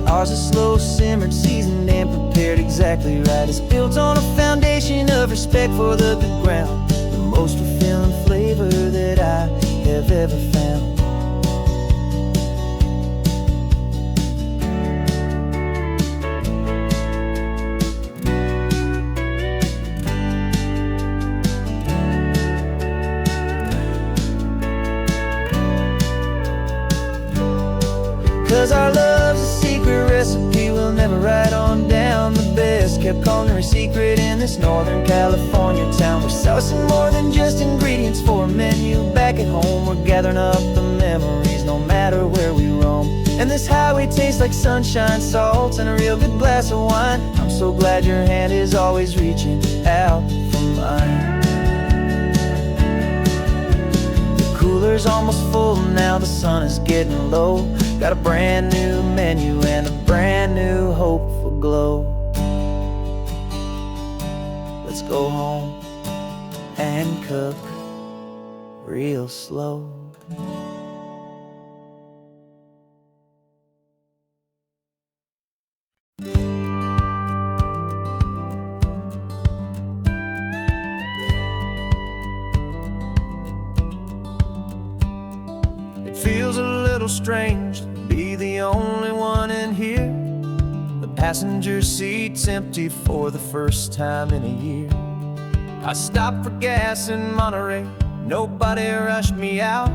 Ours is slow simmered, seasoned, and prepared exactly right. It's built on a foundation of respect for the good ground. The most fulfilling flavor that I have ever found. 'Cause our love's a secret recipe we'll never write on down. The best kept culinary secret in this Northern California town. We're sourcing more than just ingredients for a menu back at home. We're gathering up the memories no matter where we roam. And this highway tastes like sunshine, salt, and a real good glass of wine. I'm so glad your hand is always reaching out for mine. The cooler's almost full now, the sun is getting low. Got a brand new menu and a brand new hopeful glow. Let's go home and cook real slow. It feels a little strange to be the only one in here. The passenger seat's empty for the first time in a year. I stopped for gas in Monterey, nobody rushed me out.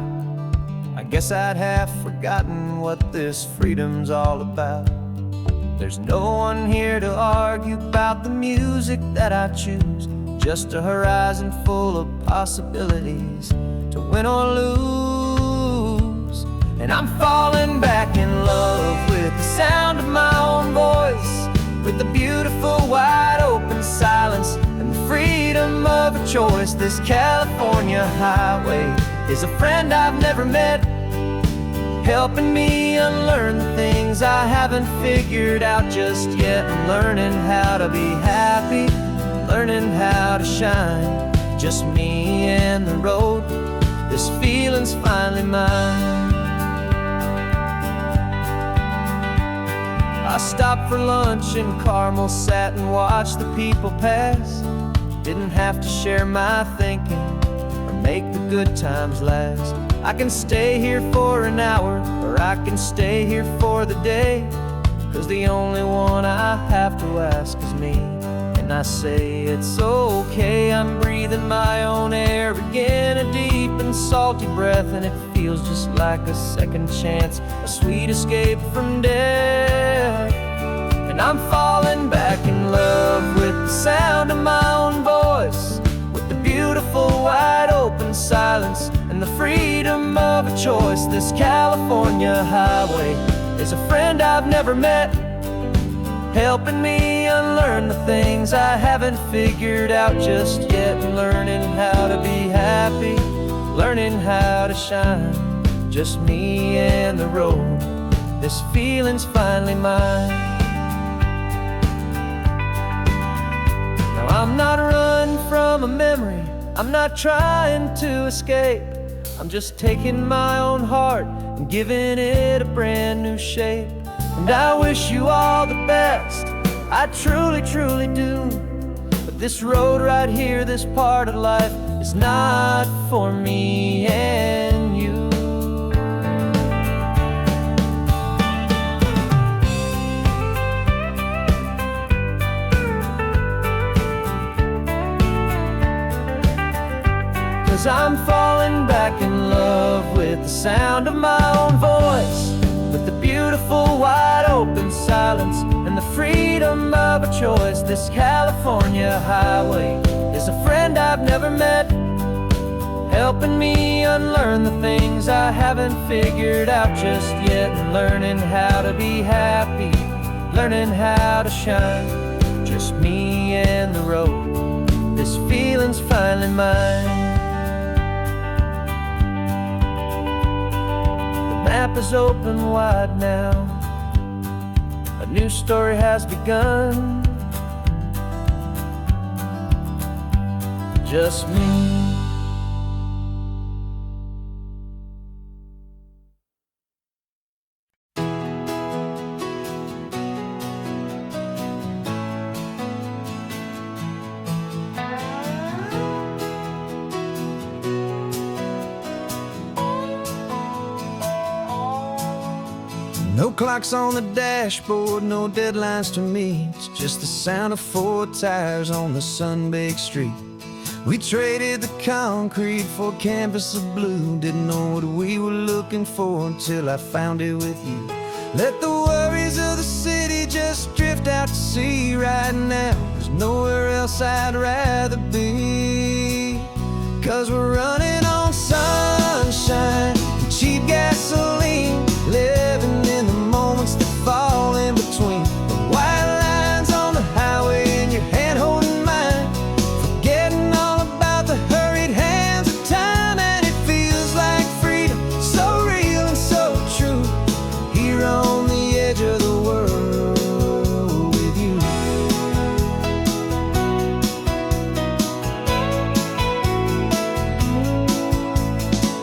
I guess I'd have forgotten what this freedom's all about. There's no one here to argue about the music that I choose. Just a horizon full of possibilities to win or lose. And I'm falling back in love with the sound of my own voice, with the beautiful wide open silence and the freedom of a choice. This California highway is a friend I've never met, helping me unlearn the things I haven't figured out just yet. I'm learning how to be happy, learning how to shine, just me and the road. This feeling's finally mine. I stopped for lunch in Carmel, sat and watched the people pass. Didn't have to share my thinking or make the good times last. I can stay here for an hour, or I can stay here for the day. 'Cause the only one I have to ask is me. And I say it's okay, I'm breathing my own air again. A deep and salty breath, and it feels just like a second chance, a sweet escape from death. And I'm falling back in love with the sound of my own voice, with the beautiful wide open silence and the freedom of a choice. This California highway is a friend I've never met, helping me unlearn the things I haven't figured out just yet. Learning how to be happy, learning how to shine, just me and the road. This feeling's finally mine. Now I'm not running from a memory, I'm not trying to escape, I'm just taking my own heart and giving it a brand new shape. And I wish you all the best, I truly, truly do. But this road right here, this part of life, is not for me and you. Cause I'm falling back in love with the sound of my own voice, with the beautiful wide open silence and the freedom of a choice. This California highway is a friend I've never met, helping me unlearn the things I haven't figured out just yet, and learning how to be happy, learning how to shine. Just me and the road, this feeling's finally mine. The map is open wide now, a new story has begun. Just me. No clocks on the dashboard, no deadlines to meet, just the sound of 4 tires on the sun-baked street. We traded the concrete for a canvas of blue, didn't know what we were looking for until I found it with you. Let the worries of the city just drift out to sea right now. There's nowhere else I'd rather be, 'cause we're running on sunshine and cheap gasoline, living in the moments that fall in between the white lines on the highway and your hand holding mine, forgetting all about the hurried hands of time. And it feels like freedom, so real and so true, here on the edge of the world with you.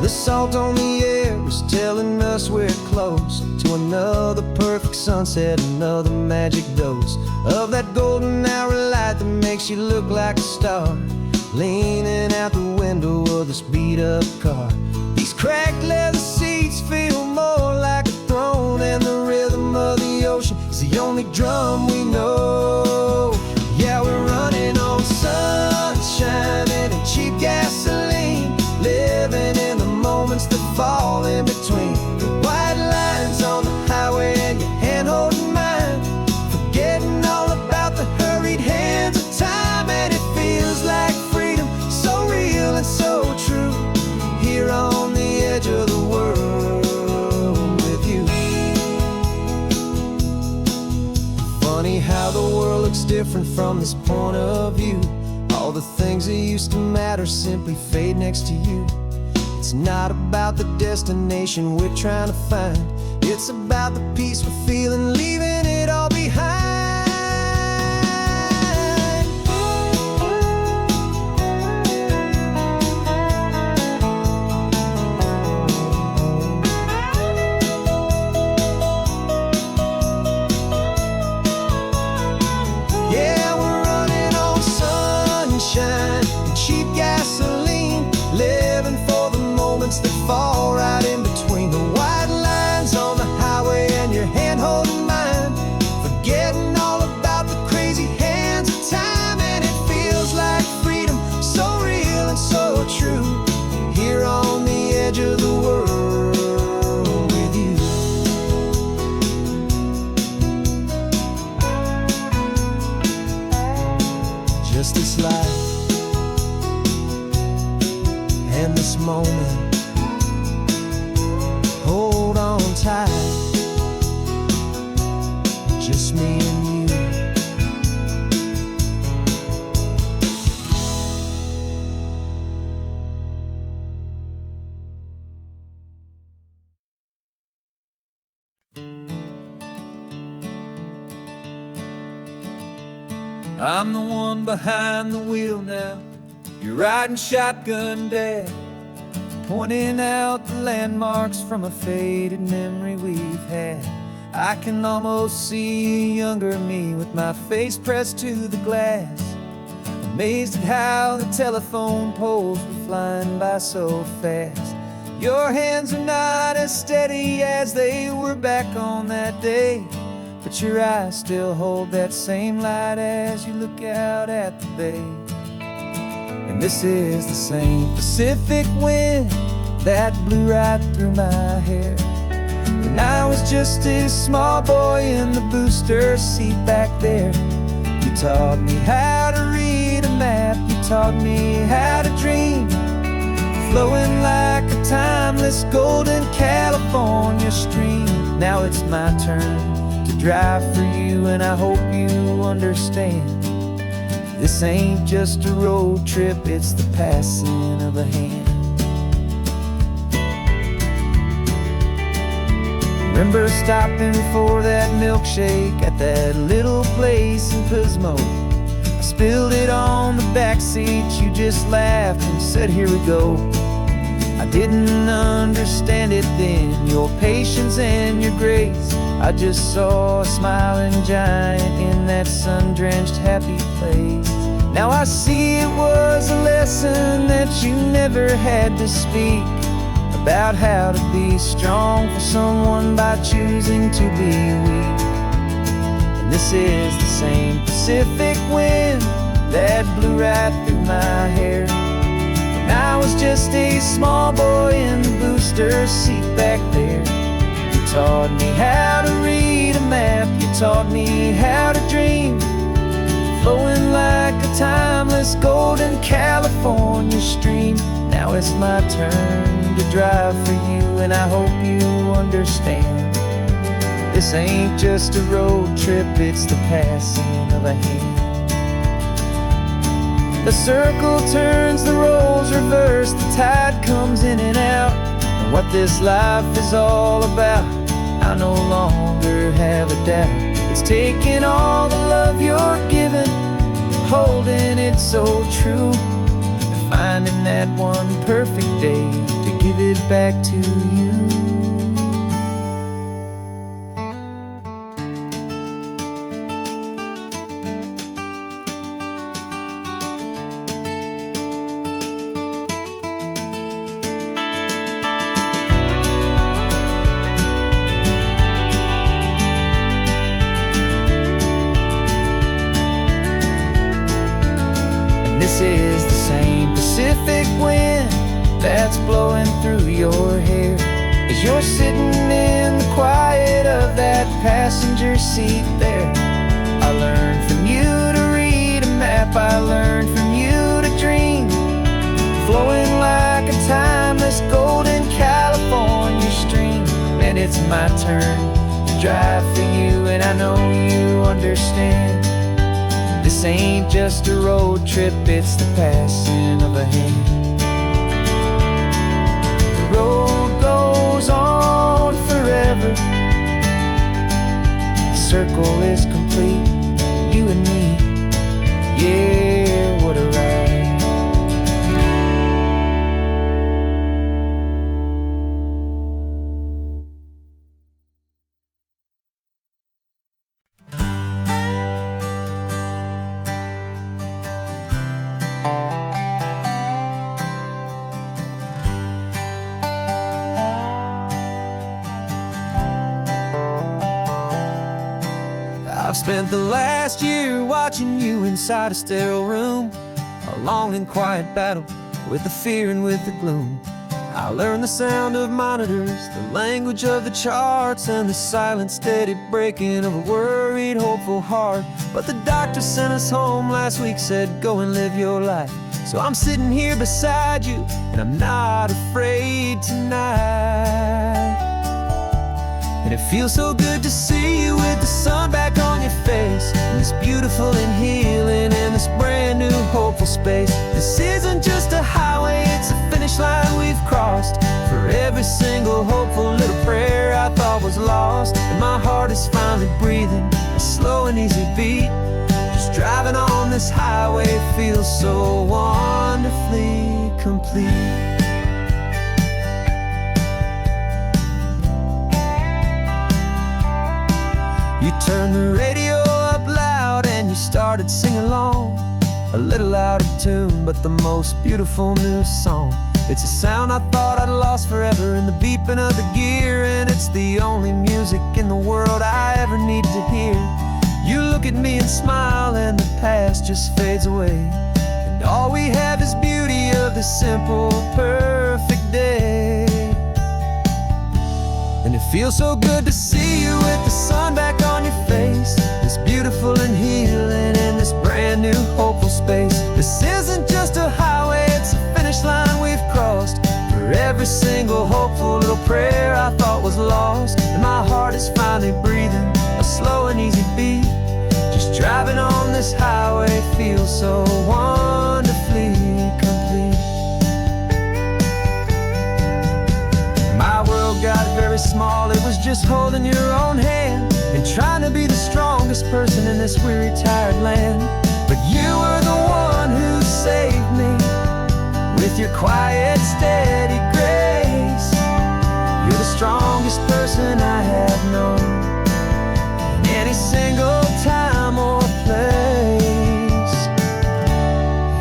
The salt on the air is telling us we're close to another perfect sunset, another magic dose of that golden hour light that makes you look like a star, leaning out the window of this beat-up car. These cracked leather seats feel more like a throne, and the rhythm of the ocean is the only drum we know. Yeah, we're running on sunshine and cheap gasoline, living in the moments that fall in between the white lines on the highway and your hand holding mine, forgetting all about the hurried hands of time. And it feels like freedom, so real and so true, here on the edge of the world with you. Funny how the world looks different from this point of view. All the things that used to matter simply fade next to you. It's not about the destination we're trying to find, it's about the peace we're feeling, leaving it all behind. Yeah, we're running on sunshine and cheap gasoline, living for the moments that fall right in between the white lines on the highway and your hand holding mine, forgetting all about the crazy hands of time. And it feels like freedom, so real and so true, here on the edge of the world with you. Just this life and this moment, hold on tight, just me and you. I'm the one behind the wheel now, You're riding shotgun, Dad, pointing out the landmarks from a faded memory we've had. I can almost see a younger me with my face pressed to the glass, amazed at how the telephone poles were flying by so fast. Your hands are not as steady as they were back on that day, but your eyes still hold that same light as you look out at the bay. And this is the same Pacific wind that blew right through my hair when I was just a small boy in the booster seat back there. You taught me how to read a map, you taught me how to dream, flowing like a timeless golden California stream. Now it's my turn to drive for you, and I hope you understand. This ain't just a road trip, it's the passing of a hand. Remember stopping for that milkshake at that little place in Pismo? I spilled it on the back seat, you just laughed and said, here we go. I didn't understand it then, your patience and your grace. I just saw a smiling giant in that sun-drenched happy place. Now I see it was a lesson that you never had to speak, about how to be strong for someone by choosing to be weak. And this is the same Pacific wind that blew right through my hair when I was just a small boy in the booster seat back there. You taught me how to read a map, you taught me how to dream, flowing like a timeless golden California stream. Now it's my turn to drive for you, and I hope you understand. This ain't just a road trip, it's the passing of a hand. The circle turns, the roles reverse, the tide comes in and out. And what this life is all about, I no longer have a doubt. It's taking all the love you're giving, holding it so true, and finding that one perfect day to give it back to you. This is the same Pacific wind that's blowing through your hair as you're sitting in the quiet of that passenger seat there. I learned from you to read a map, I learned from you to dream, flowing like a timeless golden California stream. And it's my turn to drive for you, and I know you understand. This ain't just a road trip, it's the passing of a hand. The road goes on forever, the circle is complete, you and me, yeah, what a ride. I've spent the last year watching you inside a sterile room, a long and quiet battle with the fear and with the gloom. I learned the sound of monitors, the language of the charts, and the silent, steady breaking of a worried, hopeful heart. But the doctor sent us home last week, said, go and live your life. So I'm sitting here beside you, and I'm not afraid tonight. And it feels so good to see you with the sun back on your face, and this beautiful and healing in this brand new hopeful space. This isn't just a highway, it's a finish line we've crossed. For every single hopeful little prayer I thought was lost, and my heart is finally breathing a slow and easy beat, just driving on this highway feels so wonderfully complete. You turned the radio up loud and you started singing along, a little out of tune, but the most beautiful new song. It's a sound I thought I'd lost forever in the beeping of the gear, and it's the only music in the world I ever need to hear. You look at me and smile, and the past just fades away, and all we have is beauty of this simple, perfect day. And it feels so good to see you with the sun back on your face, this beautiful and healing in this brand new hopeful space. This isn't just a highway, it's a finish line we've crossed. For every single hopeful little prayer I thought was lost, and my heart is finally breathing a slow and easy beat. Just driving on this highway feels so wonderfully complete. My world got very small, it was just holding your own hand and trying to be the strongest person in this weary, tired land. But you were the one who saved me with your quiet, steady grace. You're the strongest person I have known in any single time or place.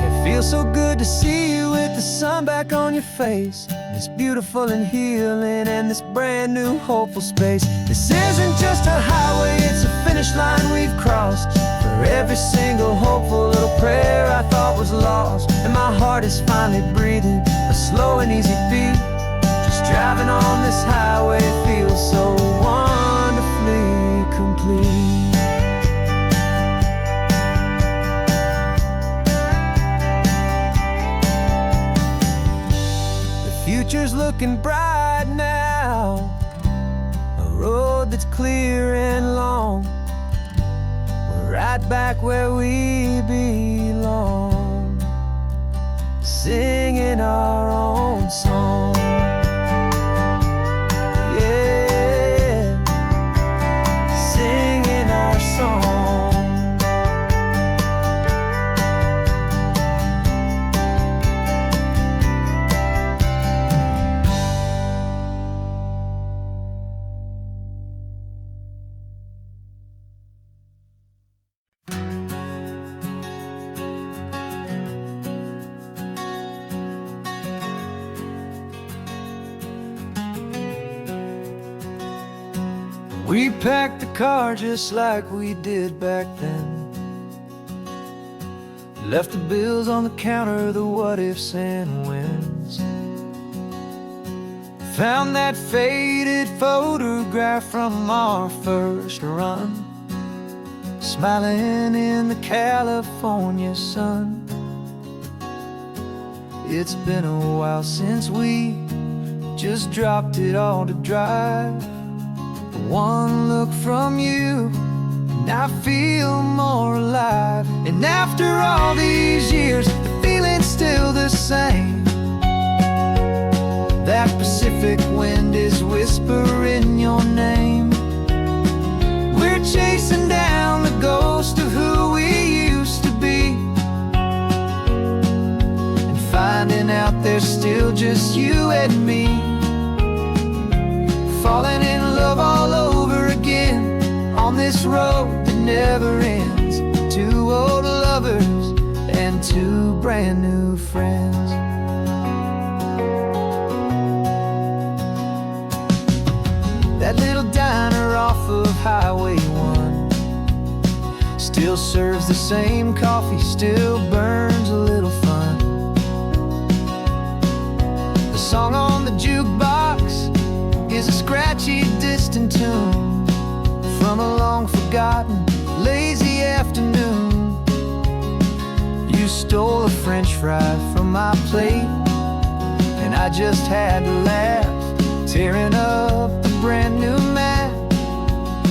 It feels so good to see you with the sun back on your face, this beautiful and healing and this brand new hopeful space. This isn't just a highway, it's a finish line we've crossed. For every single hopeful little prayer I thought was lost, and my heart is finally breathing a slow and easy beat. Just driving on this highway feels so wonderfully complete. Future's looking bright now, a road that's clear and long. We're right back where we belong, singing our own song. Yeah, singing our song. We packed the car just like we did back then, left the bills on the counter, the what ifs and whens. Found that faded photograph from our first run, smiling in the California sun. It's been a while since we just dropped it all to drive. One look from you and I feel more alive. And after all these years, the feeling's still the same. That Pacific wind is whispering your name. We're chasing down the ghost of who we used to be, and finding out there's still just you and me. Falling in love all over again on this road that never ends. Two old lovers and two brand new friends. That little diner off of Highway 1 still serves the same coffee, still burns a little fun. The song on the jukebox is a scratchy, distant tune from a long-forgotten, lazy afternoon. You stole a French fry from my plate, and I just had to laugh, tearing up a brand new map.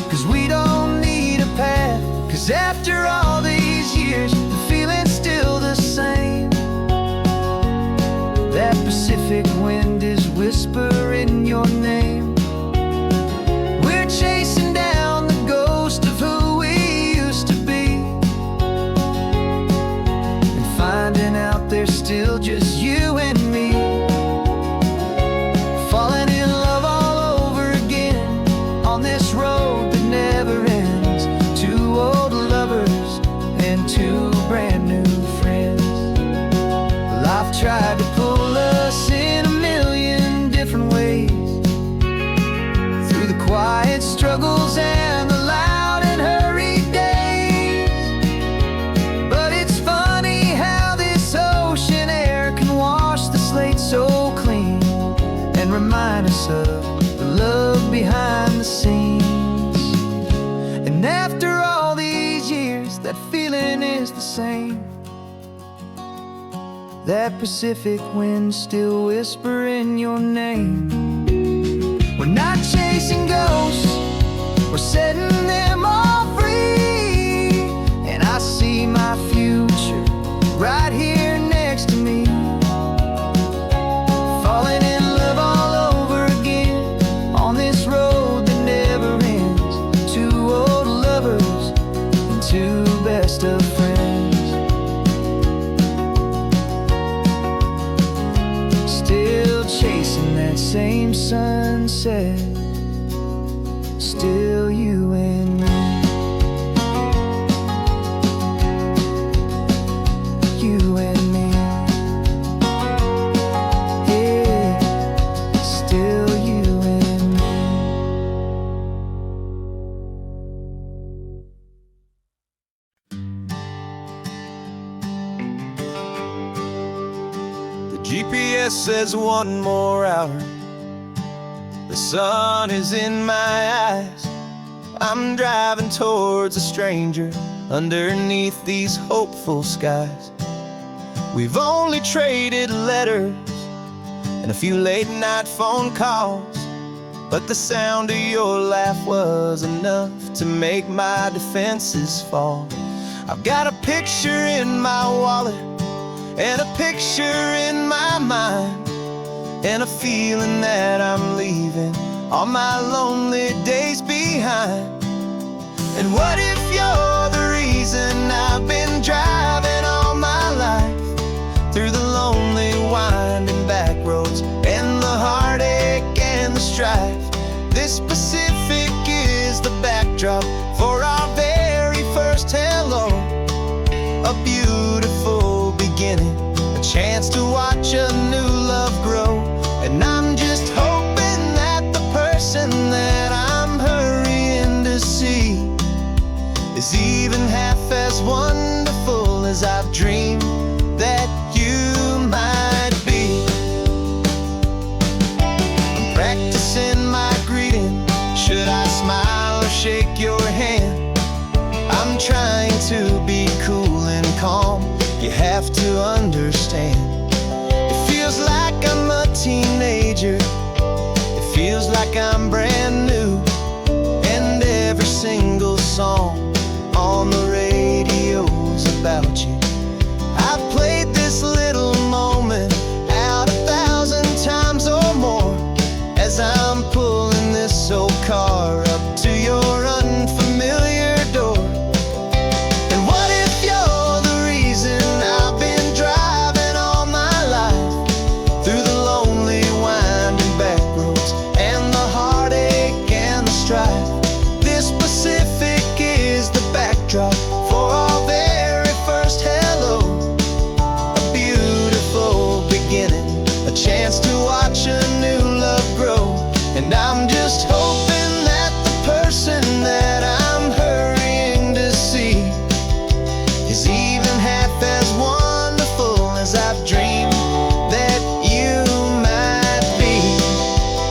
'Cause we don't need a path, 'cause after all these years, the feeling's still the same. That Pacific wind is whispering your name. We're chasing down the ghost of who we used to be, struggles and the loud and hurried days. But it's funny how this ocean air can wash the slate so clean and remind us of the love behind the scenes. And after all these years, that feeling is the same. That Pacific wind still whispering your name. We're not chasing ghosts, we're setting them all free. And I see my future right here next to me, falling in love all over again on this road that never ends. Two old lovers and two best of friends, still chasing that same sunset. Still you and me, you and me, yeah, still you and me. The GPS says one more hour. The sun is in my eyes. I'm driving towards a stranger underneath these hopeful skies. We've only traded letters and a few late night phone calls, but the sound of your laugh was enough to make my defenses fall. I've got a picture in my wallet and a picture in my mind, and a feeling that I'm leaving all my lonely days behind. And what if you're the reason I've been driving all my life, through the lonely winding back roads and the heartache and the strife? This Pacific is the backdrop for our very first hello, a beautiful beginning, a chance to watch a new love grow. And I'm just hoping that the person that I'm hurrying to see is even half as wonderful as I've dreamed that you might be. I'm practicing my greeting. Should I smile or shake your hand? I'm trying to be cool and calm. You have to understand. Feels like I'm a teenager, it feels like I'm brand new, and every single song on the radio's about you. I've played this little moment out 1,000 times or more as I'm pulling this old car up to your unfamiliar door. And what if you're the reason I've been driving all my life, through the lonely winding back roads and the heartache and the strife? This Pacific is the backdrop for our very first hello, a beautiful beginning, a chance to watch a new love grow. And I'm just hoping that the person that I'm hurrying to see is even half as wonderful as I've dreamed that you might be.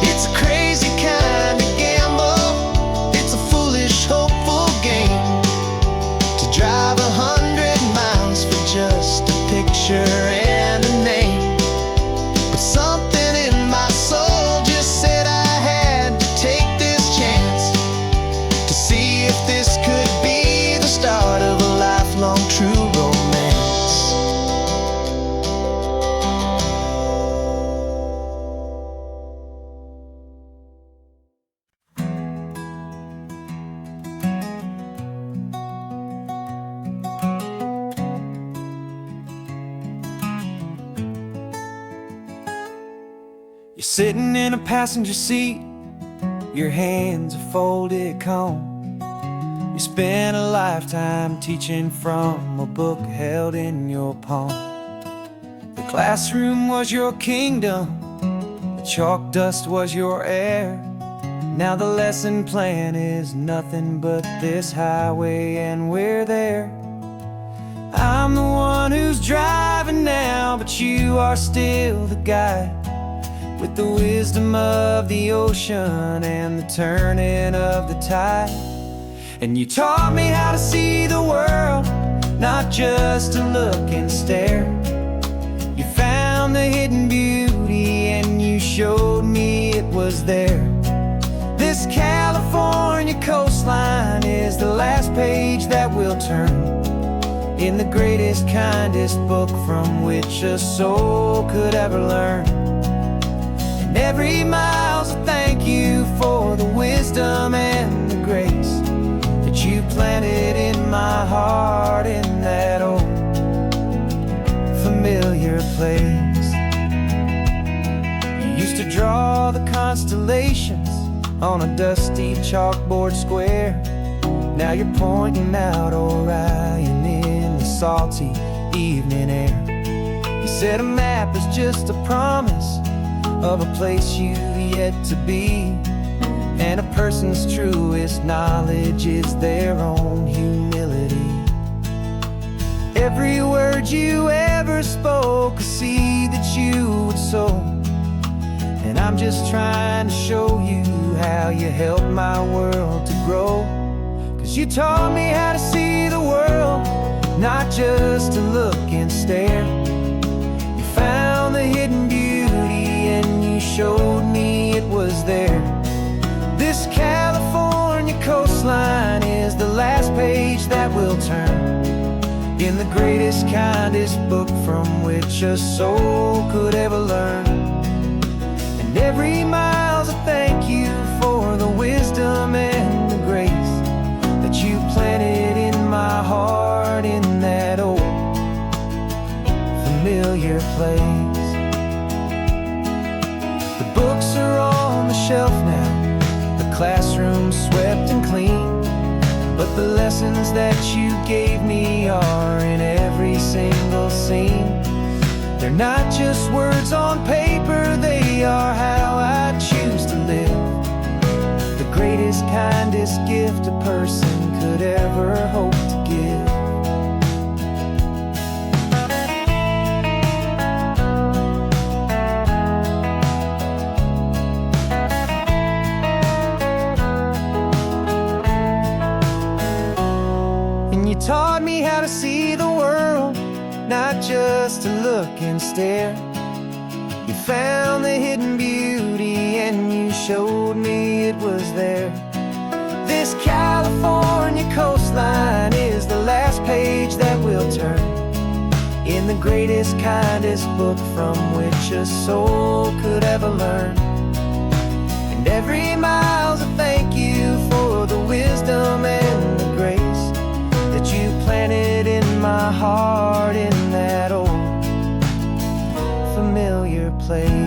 It's a crazy kind of gamble, it's a foolish, hopeful game, to drive 100 miles for just a picture and a name. But something in my soul just said I had to take this chance, to see if this could be the start of a lifelong true romance. You're sitting in a passenger seat, your hands are folded calm. You spent a lifetime teaching from a book held in your palm. The classroom was your kingdom, the chalk dust was your air, Now the lesson plan is nothing but this highway, and we're there. I'm the one who's driving now, but you are still the guide, with the wisdom of the ocean and the turning of the tide. And you taught me how to see the world, not just to look and stare. You found the hidden beauty and you showed me it was there. This California coastline is the last page that we'll turn in the greatest, kindest book from which a soul could ever learn. And every mile's a thank you for the wisdom and the grace that you planted in my heart in that old familiar place. You used to draw the constellations on a dusty chalkboard square. Now you're pointing out Orion in the salty evening air. You said a map is just a promise of a place you've yet to be, and a person's truest knowledge is their own humility. Every word you ever spoke, a seed that you would sow, and I'm just trying to show you how you helped my world to grow. 'Cause you taught me how to see the world, not just to look and stare. You found the hidden beauty and you showed me it was there. This California coastline is the last page that we'll turn in the greatest, kindest book from which a soul could ever learn. And every mile's a thank you for the wisdom and the grace that you planted in my heart in that old familiar place. The books are on the shelf now, the classroom swept and clean, but the lessons that you gave me are in every single scene. They're not just words on paper, they are how I choose to live. The greatest, kindest gift a person could ever hope to give. And you taught me how to see the world, not just to look and stare. You found the hidden beauty and you showed me it was there. This California coastline is the last page that we'll turn in the greatest, kindest book from which a soul could ever learn. And every mile's a thank you for the wisdom and the grace that you planted in my heart in that old familiar place.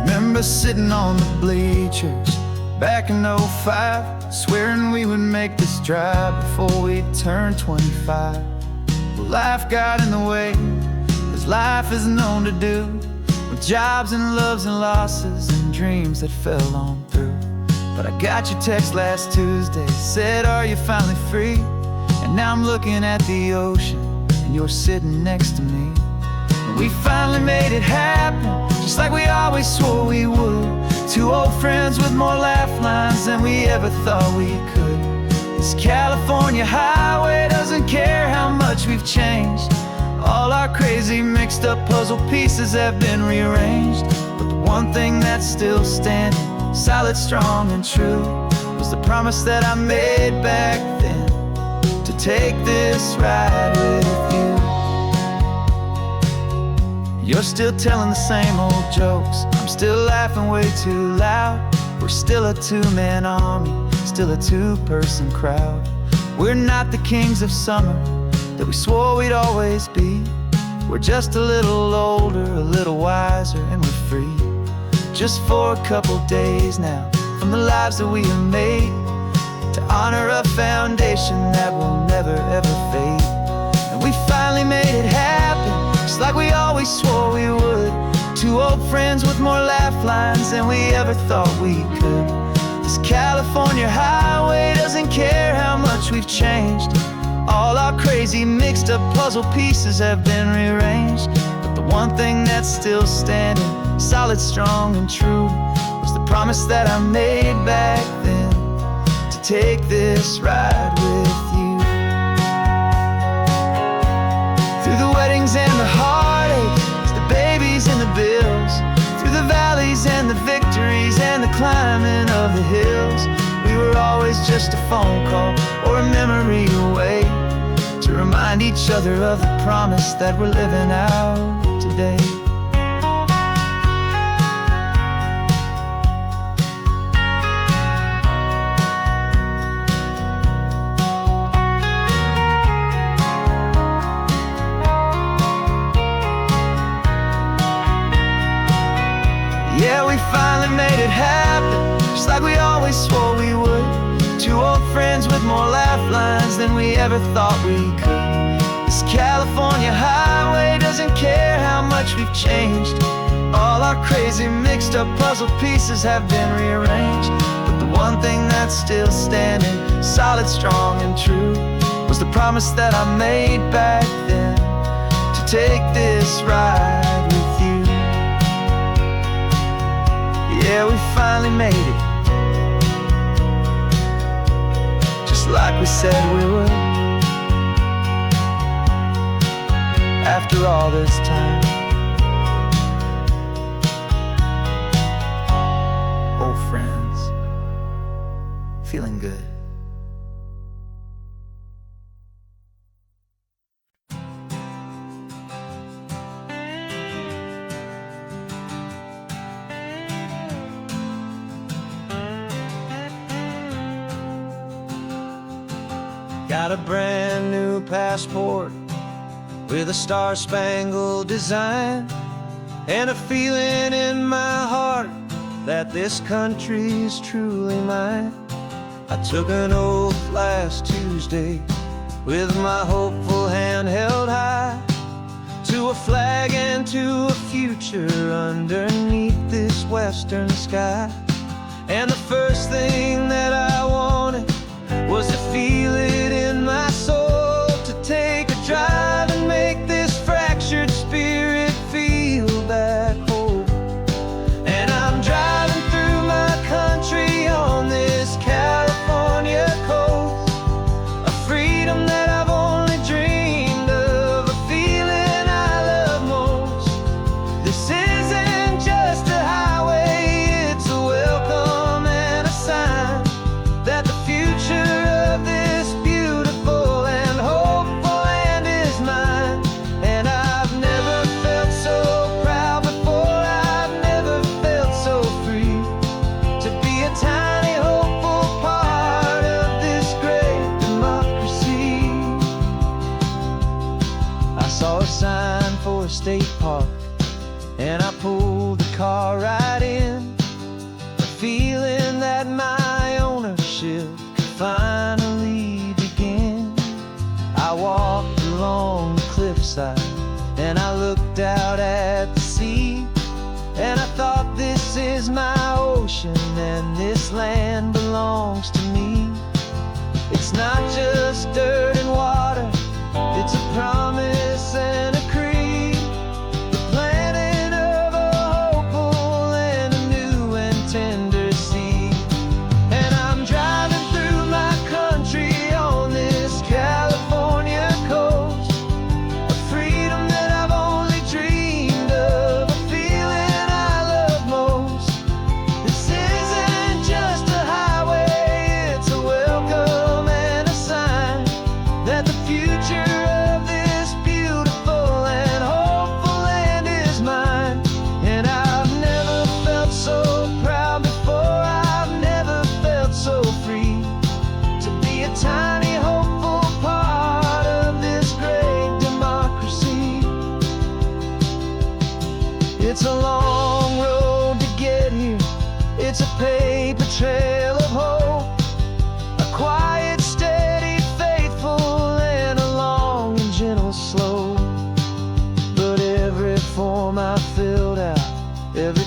Remember sitting on the bleachers back in '05, swearing we would make this drive before we turned 25. Well, life got in the way, as life is known to do, with jobs and loves and losses and dreams that fell on through. But I got your text last Tuesday, said, are you finally free? And now I'm looking at the ocean and you're sitting next to me. And we finally made it happen, just like we always swore we would. Two old friends with more laugh lines than we ever thought we could. This California highway doesn't care how much we've changed. All our crazy mixed up puzzle pieces have been rearranged. But the one thing that's still standing, solid, strong and true, was the promise that I made back then, to take this ride with you. You're still telling the same old jokes, I'm still laughing way too loud. We're still a two-man army, still a two-person crowd. We're not the kings of summer that we swore we'd always be. We're just a little older, a little wiser, and we're free. Just for a couple days now, from the lives that we have made, to honor a foundation that will never ever fade. And we finally made it happen, just like we always swore we would. Two old friends with more laugh lines than we ever thought we could. This California highway doesn't care how much we've changed. All our crazy mixed up puzzle pieces have been rearranged, but the one thing that's still standing, solid, strong, and true, was the promise that I made back then, to take this ride with you. Through the weddings and the heartaches, the babies and the bills, through the valleys and the victories and the climbing of the hills, we were always just a phone call or a memory away, to remind each other of the promise that we're living out today. Yeah, we finally made it happen, just like we always swore we would. Two old friends with more laugh lines than we ever thought we could. This California highway doesn't care how much we've changed. All our crazy mixed up puzzle pieces have been rearranged, but the one thing that's still standing, solid, strong, and true, was the promise that I made back then, to take this ride with you. Yeah, we finally made it, just like we said we would. After all this time, old friends, feeling good. Got a brand new passport with a star-spangled design, and a feeling in my heart that this country's truly mine. I took an oath last Tuesday with my hopeful hand held high, to a flag and to a future underneath this western sky. And the first thing that I wanted was to feel it in my soul, to take a drive and make this fractured spirit feel back home. And I'm driving through my country on this California coast, a freedom that I've only dreamed of, a feeling I love most. This isn't just a highway, it's a welcome and a sign that the future of this beautiful and hopeful land is mine. And I've never felt so proud before, I've never felt so free, to be a tiny hopeful part of this great democracy. I saw a sign for a state park, and I pulled the car right in, a feeling that my ownership could finally begin. I walked along the cliffside and I looked out at the sea, and I thought, this is my ocean and this land belongs to me. It's not just dirt and water, it's a promise and a creed, the planting of a hopeful and a new and tender seed. And I'm driving through my country on this California coast, a freedom that I've only dreamed of, a feeling I love most. This isn't just a highway, it's a welcome and a sign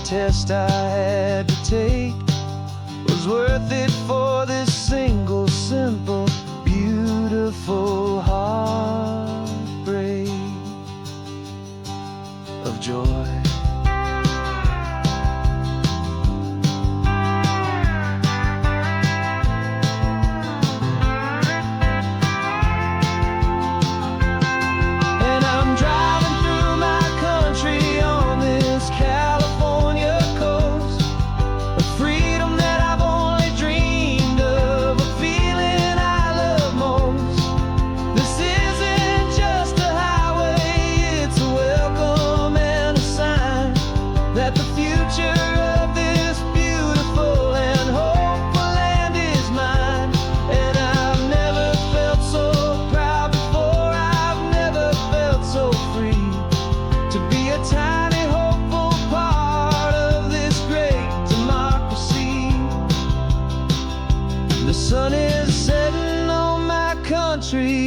test I had to take was worth it for this single, simple, beautiful heartbreak of joy.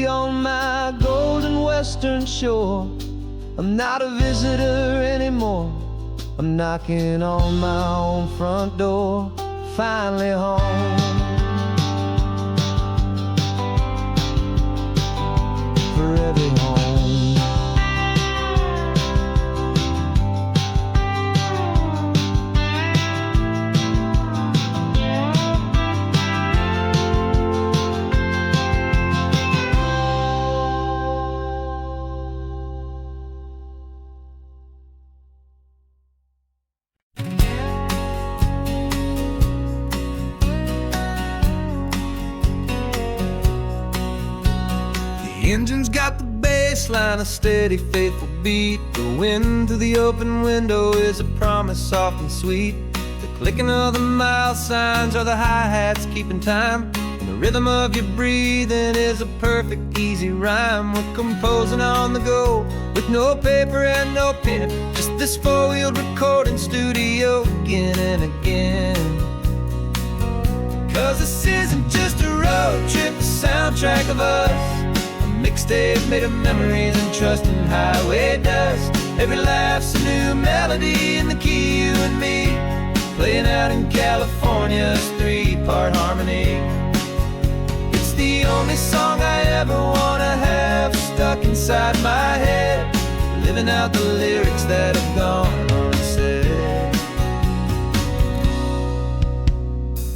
On my golden western shore, I'm not a visitor anymore. I'm knocking on my own front door, finally home. Forever home. The engine's got the bass line, a steady, faithful beat. The wind through the open window is a promise soft and sweet. The clicking of the mile signs are the hi-hats keeping time. And the rhythm of your breathing is a perfect, easy rhyme. We're composing on the go with no paper and no pen. Just this four-wheeled recording studio again and again. 'Cause this isn't just a road trip, a soundtrack of us. Mixtape made of memories and trust in highway dust. Every laugh's a new melody in the key, you and me, playing out in California's three-part harmony. It's the only song I ever wanna have stuck inside my head, living out the lyrics that have gone unsaid.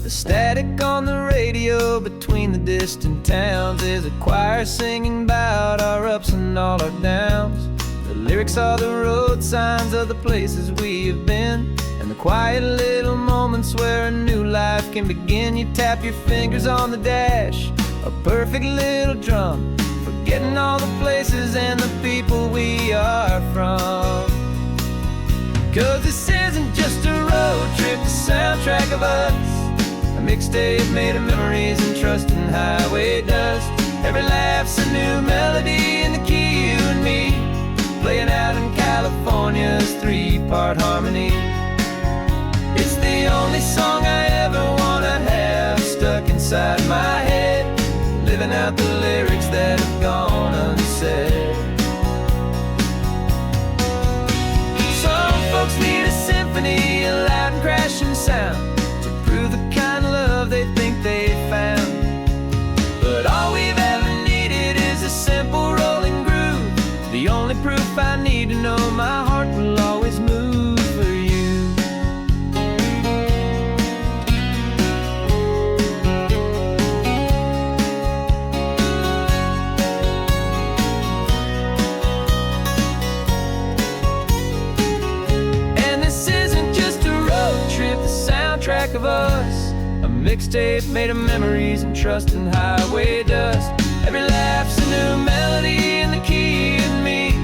The static on the radio between the distant towns is a choir singing about our ups and all our downs. The lyrics are the road signs of the places we have been, and the quiet little moments where a new life can begin. You tap your fingers on the dash, a perfect little drum, forgetting all the places and the people we are from. 'Cause this isn't just a road trip, the soundtrack of us. A mixtape made of memories and trust in highway dust. Every laugh's a new melody in the key, you and me, playing out in California's three-part harmony. It's the only song I ever wanna have stuck inside my head, living out the lyrics that have gone unsaid. Some folks need a symphony, a loud and crashing sound, the kind of love they think they found. But all we've ever needed is a simple rolling groove, the only proof I need to know my heart will always move for you. And this isn't just a road trip, the soundtrack of us. A mixtape made of memories and trust in highway dust. Every laugh's a new melody in the key, you and me,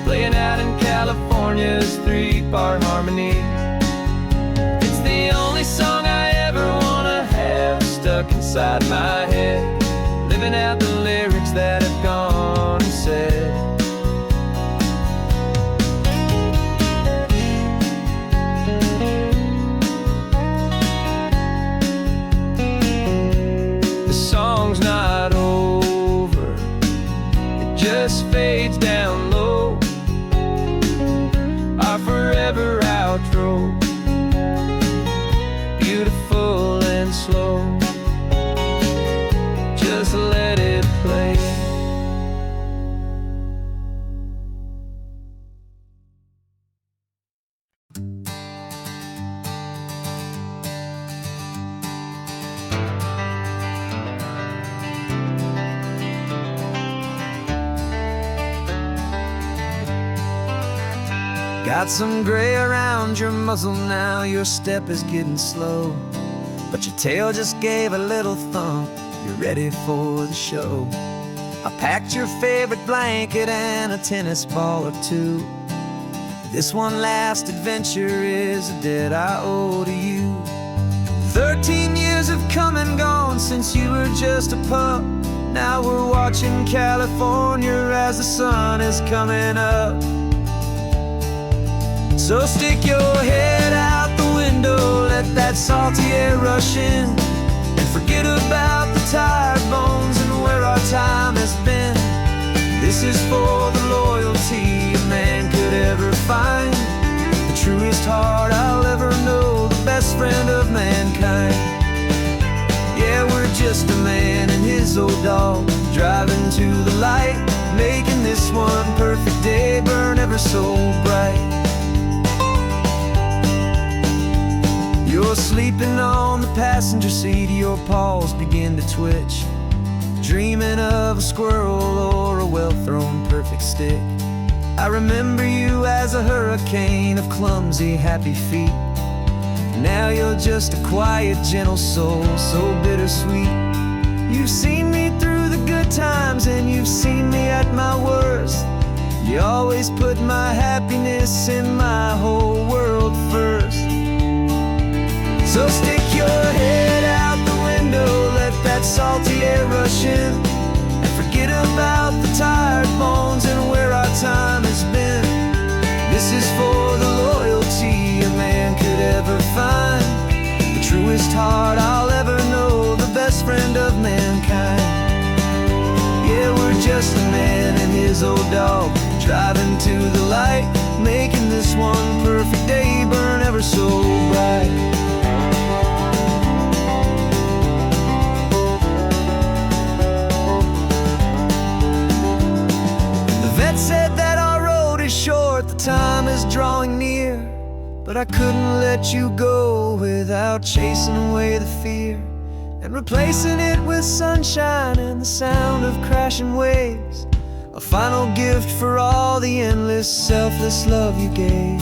playing out in California's three-part harmony. It's the only song I ever wanna have stuck inside my head, living out the lyrics that have gone unsaid. Song's not over, it just fades down low. Our forever outro Got some gray around your muzzle now, your step is getting slow, but your tail just gave a little thump, you're ready for the show. I packed your favorite blanket and a tennis ball or two. This one last adventure is a debt I owe to you. 13 years have come and gone since you were just a pup. Now we're watching California as the sun is coming up. So stick your head out the window, let that salty air rush in, and forget about the tired bones and where our time has been. This is for the loyalty a man could ever find, the truest heart I'll ever know, the best friend of mankind. Yeah, we're just a man and his old dog, driving to the light, making this one perfect day burn ever so bright. You're sleeping on the passenger seat, your paws begin to twitch, dreaming of a squirrel or a well-thrown perfect stick. I remember you as a hurricane of clumsy, happy feet. Now you're just a quiet, gentle soul, so bittersweet. You've seen me through the good times and you've seen me at my worst. You always put my happiness and my whole world first. So stick your head out the window, let that salty air rush in, and forget about the tired bones and where our time has been. This is for the loyalty a man could ever find, the truest heart I'll ever know, the best friend of mankind. Yeah, we're just a man and his old dog, driving to the light, making this one perfect day burn ever so bright. Said that our road is short, the time is drawing near, but I couldn't let you go without chasing away the fear and replacing it with sunshine and the sound of crashing waves, a final gift for all the endless, selfless love you gave.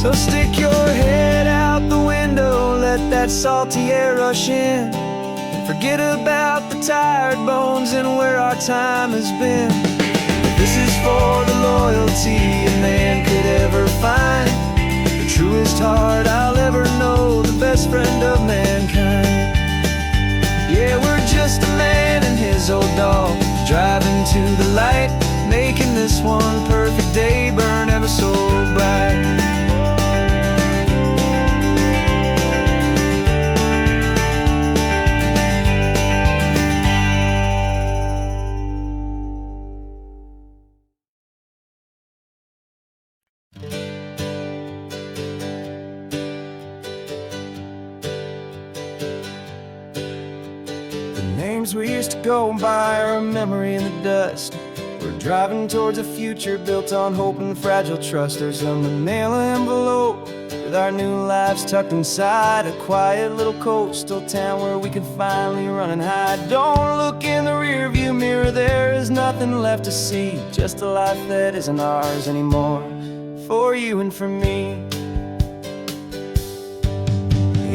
So stick your head out the window, let that salty air rush in, and forget about the tired bones and where our time has been. This is for the loyalty a man could ever find, the truest heart I'll ever know, the best friend of mankind. Yeah, we're just a man and his old dog, driving to the light, making this one perfect day burn ever so bright. Names we used to go by are a memory in the dust. We're driving towards a future built on hope and fragile trust. There's a manila envelope with our new lives tucked inside, a quiet little coastal town where we can finally run and hide. Don't look in the rearview mirror, there is nothing left to see, just a life that isn't ours anymore, for you and for me.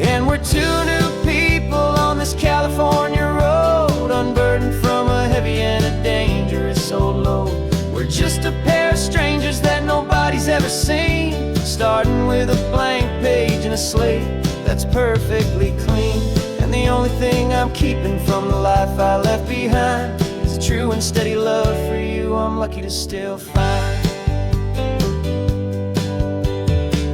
And we're two new people on this California road, unburdened from a heavy and a dangerous old load. We're just a pair of strangers that nobody's ever seen, starting with a blank page and a slate that's perfectly clean. And the only thing I'm keeping from the life I left behind is a true and steady love for you I'm lucky to still find.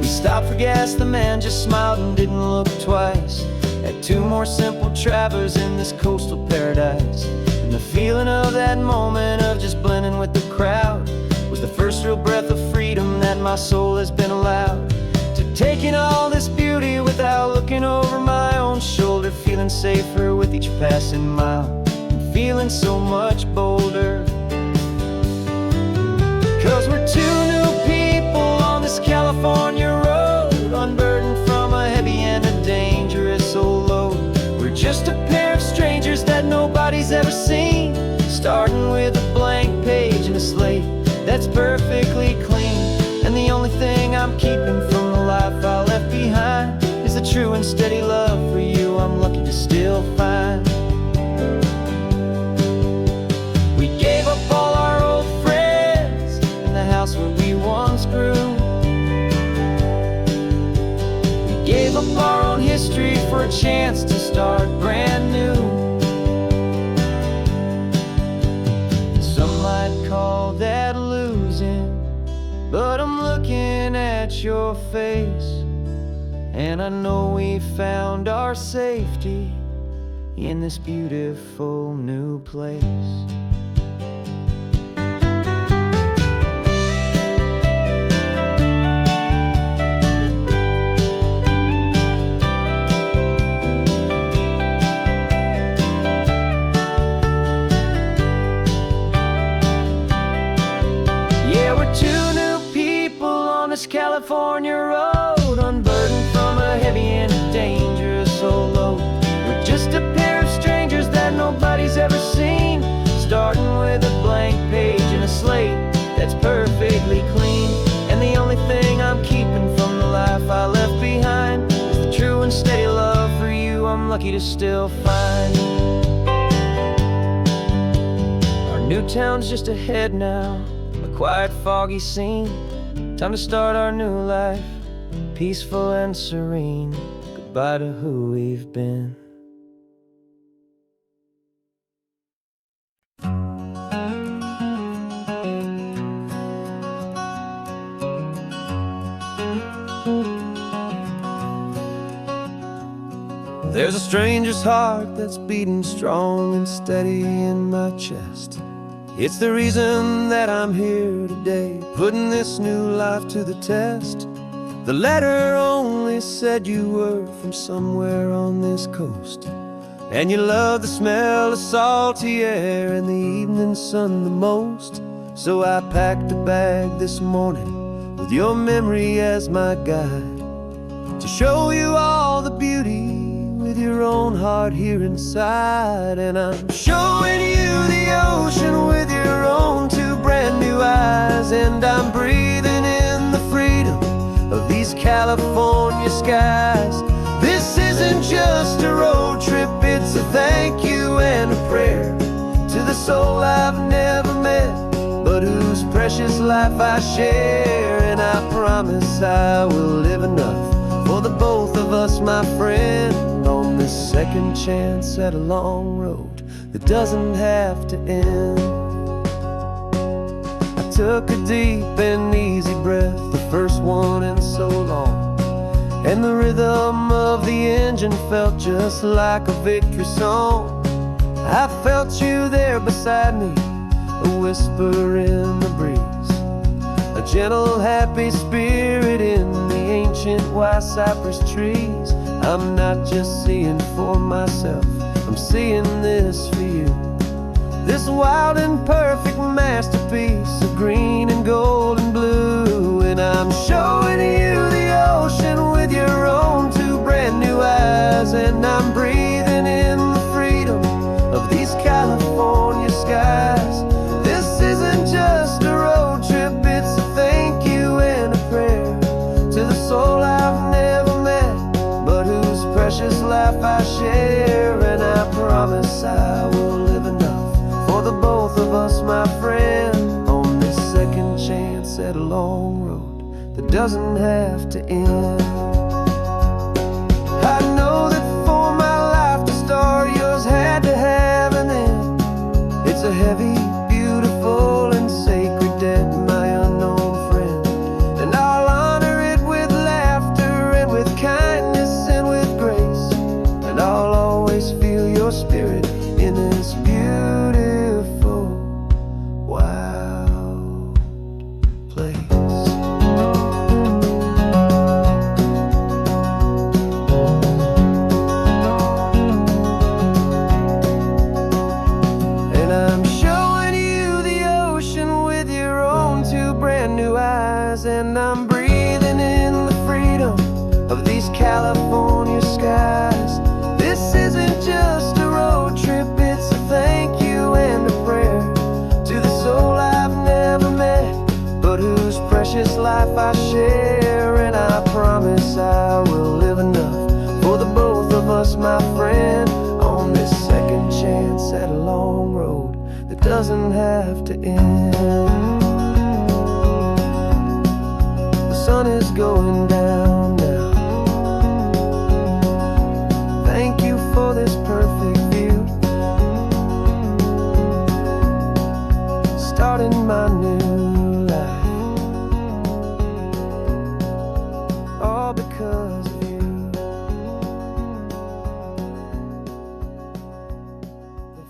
Stopped for gas, the man just smiled and didn't look twice. Had two more simple travelers in this coastal paradise. And the feeling of that moment of just blending with the crowd was the first real breath of freedom that my soul has been allowed to take in all this beauty without looking over my own shoulder, feeling safer with each passing mile, and feeling so much bolder. 'Cause we're two new people on this California road, unburdened from a heavy and a dangerous old load. We're just a pair of strangers that nobody's ever seen, starting with a blank page and a slate that's perfectly clean. And the only thing I'm keeping from the life I left behind is the true and steady love for you I'm lucky to still find. We gave up all our old friends in the house where we once grew. We gave up our own history for a chance to start brand new. Some might call that losing, but I'm looking at your face, and I know we found our safety in this beautiful new place. Yeah, we're two new people on this California road, unburdened from a heavy and a dangerous old load. We're just a pair of strangers that nobody's ever seen, starting with a blank page and a slate that's perfectly clean. And the only thing I'm keeping from the life I left behind is the true and steady love for you I'm lucky to still find. Our new town's just ahead now, a quiet, foggy scene. Time to start our new life, peaceful and serene. Goodbye to who we've been. There's a stranger's heart that's beating strong and steady in my chest. It's the reason that I'm here today, putting this new life to the test. The letter only said you were from somewhere on this coast, and you love the smell of salty air and the evening sun the most. So I packed a bag this morning with your memory as my guide, to show you all the beauty with your own heart here inside. And I'm showing you the ocean with your own two brand new eyes, and I'm breathing in the freedom of these California skies. This isn't just a road trip, it's a thank you and a prayer to the soul I've never met, but whose precious life I share. And I promise I will live enough for the both of us, my friend, on this second chance at a long road that doesn't have to end. I took a deep and easy breath, the first one in so long, and the rhythm of the engine felt just like a victory song. I felt you there beside me, a whisper in the breeze, a gentle happy spirit in the ancient white cypress trees. I'm not just seeing for myself, I'm seeing this for you, this wild and perfect masterpiece of green and gold and blue. And I'm showing you the ocean with your own two brand new eyes, and I'm breathing in the freedom of these California skies. This isn't just a road trip, it's a thank you and a prayer to the soul I've never met, but whose precious life I share. And I promise I will live enough for the both of us, my friend, on this second chance at a long road that doesn't have to end. I know that for my life to start, yours had to have an end. It's a heavy, beautiful, and sacred debt, my unknown friend, and I'll honor it with laughter and with kindness and with grace, and I'll always feel your spirit in this beautiful, wild place. of these California skies. This isn't just a road trip, it's a thank you and a prayer to the soul I've never met, but whose precious life I share. And I promise I will live enough for the both of us, my friend, on this second chance at a long road that doesn't have to end. The sun is going down now. Thank you for this perfect view, starting my new life, all because of you.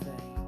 Thank you.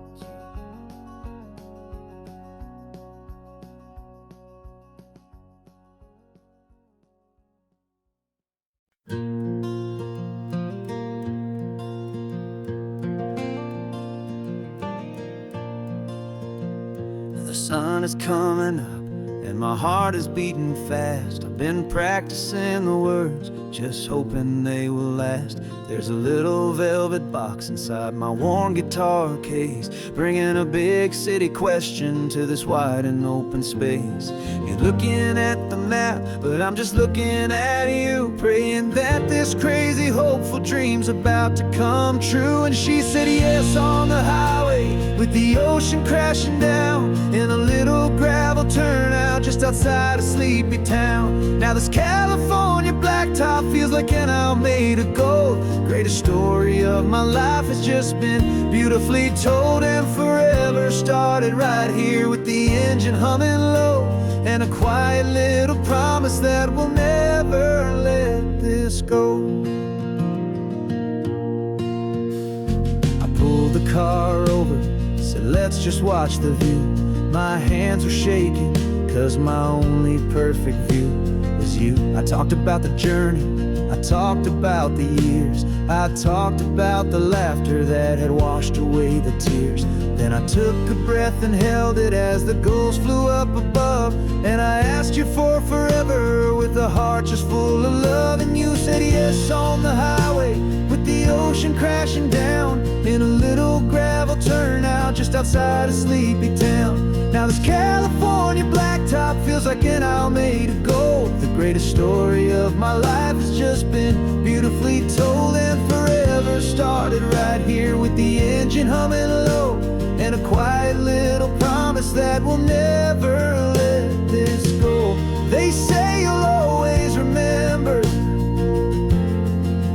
The sun is coming up and my heart is beating fast. I've been practicing the words, just hoping they will last. There's a little velvet box inside my worn guitar case, bringing a big city question to this wide and open space. You're looking at the map, but I'm just looking at you, praying that this crazy hopeful dream's about to come true. And she said yes on the highway, with the ocean crashing down in a little gravel turnout just outside a sleepy town. Now this California blacktop feels like an isle made of gold. Greatest story of my life has just been beautifully told, and forever started right here with the engine humming low, and a quiet little promise that we'll never let this go. I pulled the car over, said let's just watch the view. My hands were shaking, cause my only perfect view was you. I talked about the journey, I talked about the years, I talked about the laughter that had washed away the tears. Then I took a breath and held it as the gulls flew up above, and I asked you for forever with a heart just full of love. And you said yes on the highway, with the ocean crashing down in a little gravel turnout just outside a sleepy town. Now this California blacktop feels like an isle made of gold. The greatest story of my life has just been beautifully told, and forever started right here with the engine humming low, and a quiet little promise that we'll never let this go. They say you'll always remember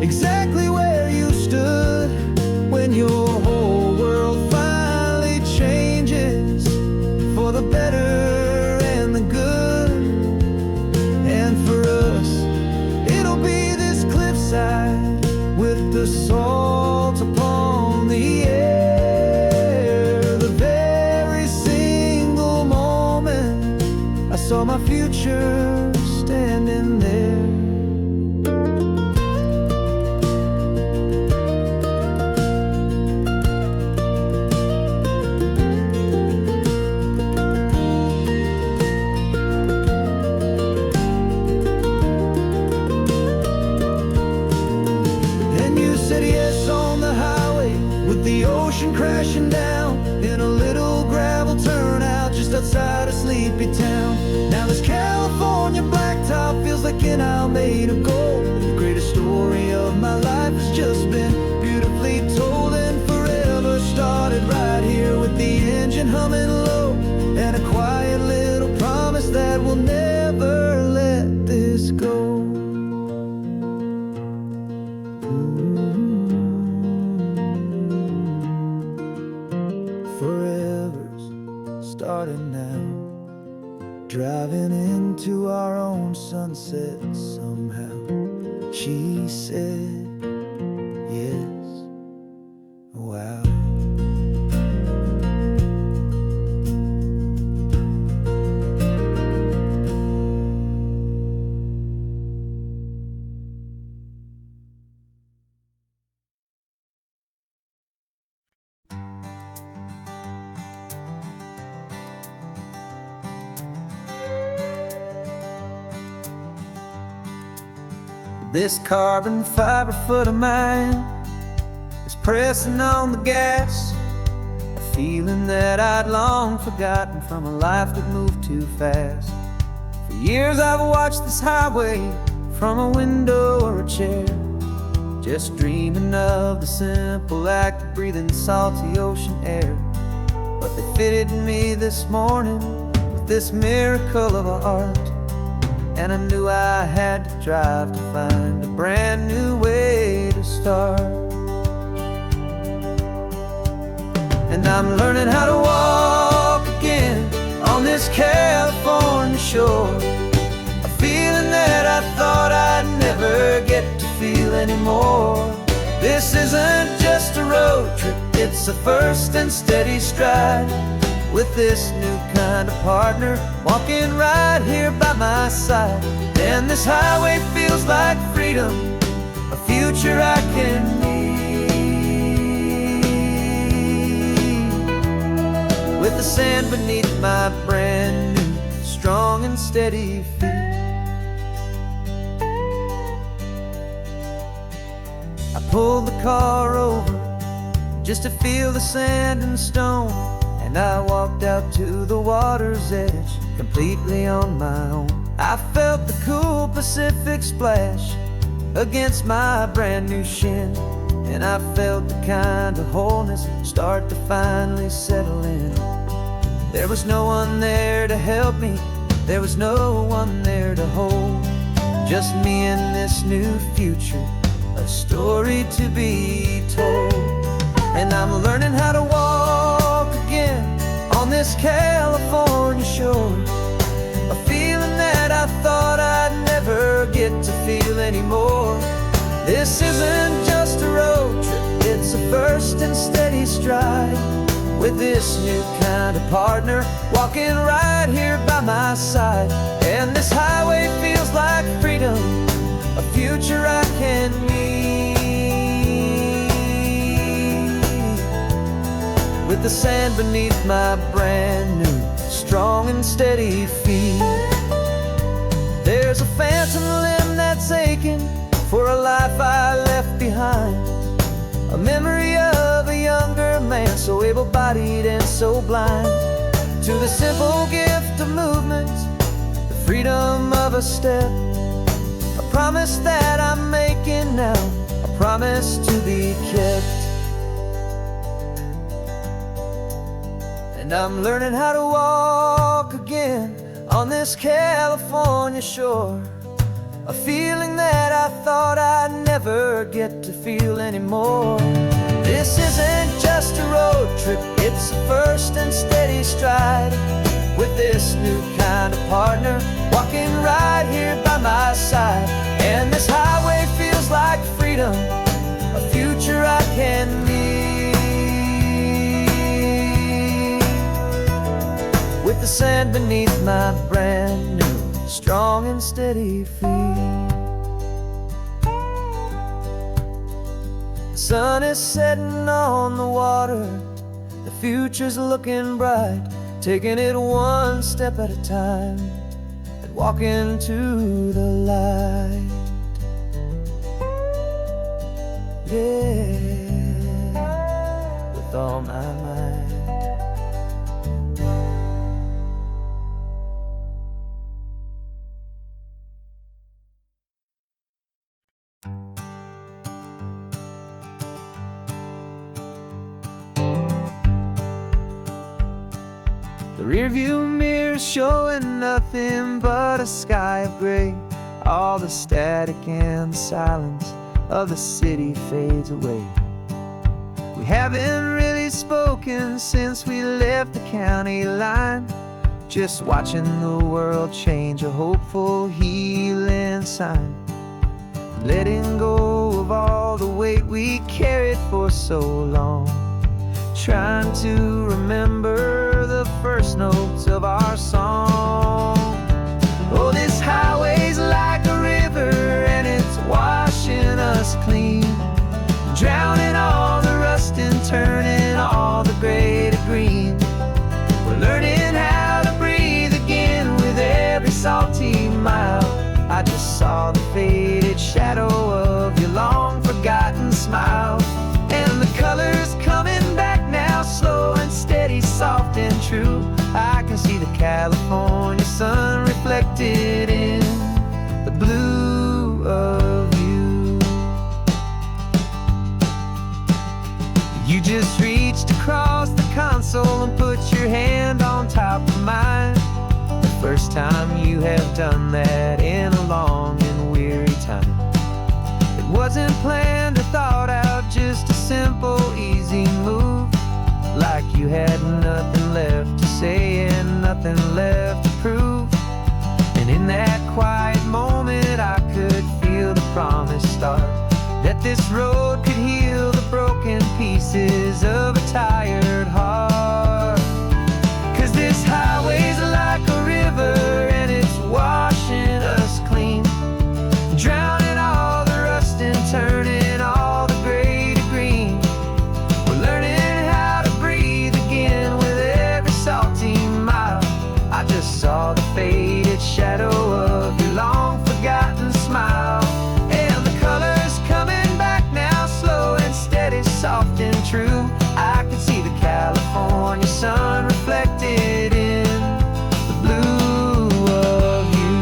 exactly where you stood when your whole world finally changes for the better and the good. And for us, it'll be this cliffside with the salt upon the air. The very single moment I saw my future standing there. Crashing down in a little gravel turnout just outside a sleepy town. Now this California blacktop feels like an isle made of gold. The greatest story of my life has just been beautifully told, and forever started right here with the engine humming low, and a quiet little promise that we'll never let this go. Starting now, driving into our own sunset somehow. She said yes, wow. This carbon fiber foot of mine is pressing on the gas, a feeling that I'd long forgotten from a life that moved too fast. For years I've watched this highway from a window or a chair, just dreaming of the simple act of breathing salty ocean air. But they fitted me this morning with this miracle of art, and I knew I had to drive to find a brand new way to start. And I'm learning how to walk again on this California shore, a feeling that I thought I'd never get to feel anymore. This isn't just a road trip, it's a first and steady stride, with this new kind of partner walking right here by my side. And this highway feels like freedom, a future I can need, with the sand beneath my brand new strong and steady feet. I pulled the car over just to feel the sand and stone, and I walked out to the water's edge completely on my own. I felt the cool Pacific splash against my brand new shin, and I felt the kind of wholeness start to finally settle in. There was no one there to help me, there was no one there to hold, just me and this new future, a story to be told. And I'm learning how to walk again on this California shore, a feeling that I thought I'd never get to feel anymore. This isn't just a road trip, it's a first and steady stride, with this new kind of partner walking right here by my side. And this highway feels like freedom, a future I can need, with the sand beneath my brand new strong and steady feet. There's a phantom limb that's aching for a life I left behind, a memory of a younger man so able-bodied and so blind, to the simple gift of movement, the freedom of a step, a promise that I'm making now, a promise to be kept. And I'm learning how to walk again on this California shore, a feeling that I thought I'd never get to feel anymore. This isn't just a road trip, it's a first and steady stride, with this new kind of partner walking right here by my side. And this highway feels like freedom, a future I can need, with the sand beneath my brand new strong and steady feet. The sun is setting on the water, the future's looking bright, taking it one step at a time and walking to the light. Yeah, with all my might. The rearview mirror's showing nothing but a sky of gray. All the static and the silence of the city fades away. We haven't really spoken since we left the county line, just watching the world change, a hopeful healing sign. Letting go of all the weight we carried for so long, trying to remember the first notes of our song. Oh, this highway's like a river and it's washing us clean, drowning all the rust and turning all the gray to green. We're learning how to breathe again with every salty mile. I just saw the faded shadow of your long forgotten smile. And the colors coming back now, slow and steady, soft and true. I can see the California sun reflected in the blue of you. You just reached across the console and put your hand on top of mine. The first time you have done that in a long and weary time. It wasn't planned or thought out, just a simple, easy move. Like you had nothing left to say and nothing left to prove. And in that quiet moment I could feel the promise start, that this road could heal the broken pieces of a tired heart. 'Cause this highway's like a river and it's washing us clean, drowning all the rust and turning all the gray to green. We're learning how to breathe again with every salty mile. I just saw the faded shadow of your long forgotten smile. And the colors coming back now, slow and steady, soft and true. I can see the California sun reflected in the blue of you.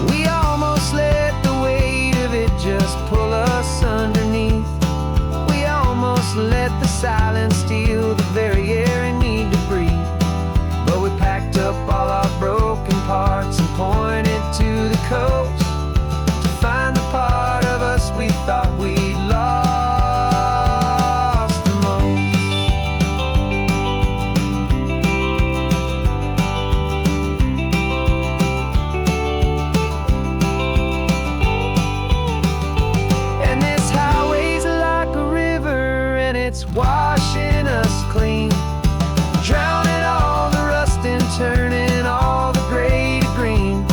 We almost let the weight of it just pull us underneath. We almost let the silence steal the very air I need to breathe. But we packed up all our broken parts and pointed to the coast to find the part of us we thought we'd lost the most. And this highway's like a river and it's washing us clean, drowning all the rust and turning all the gray to green.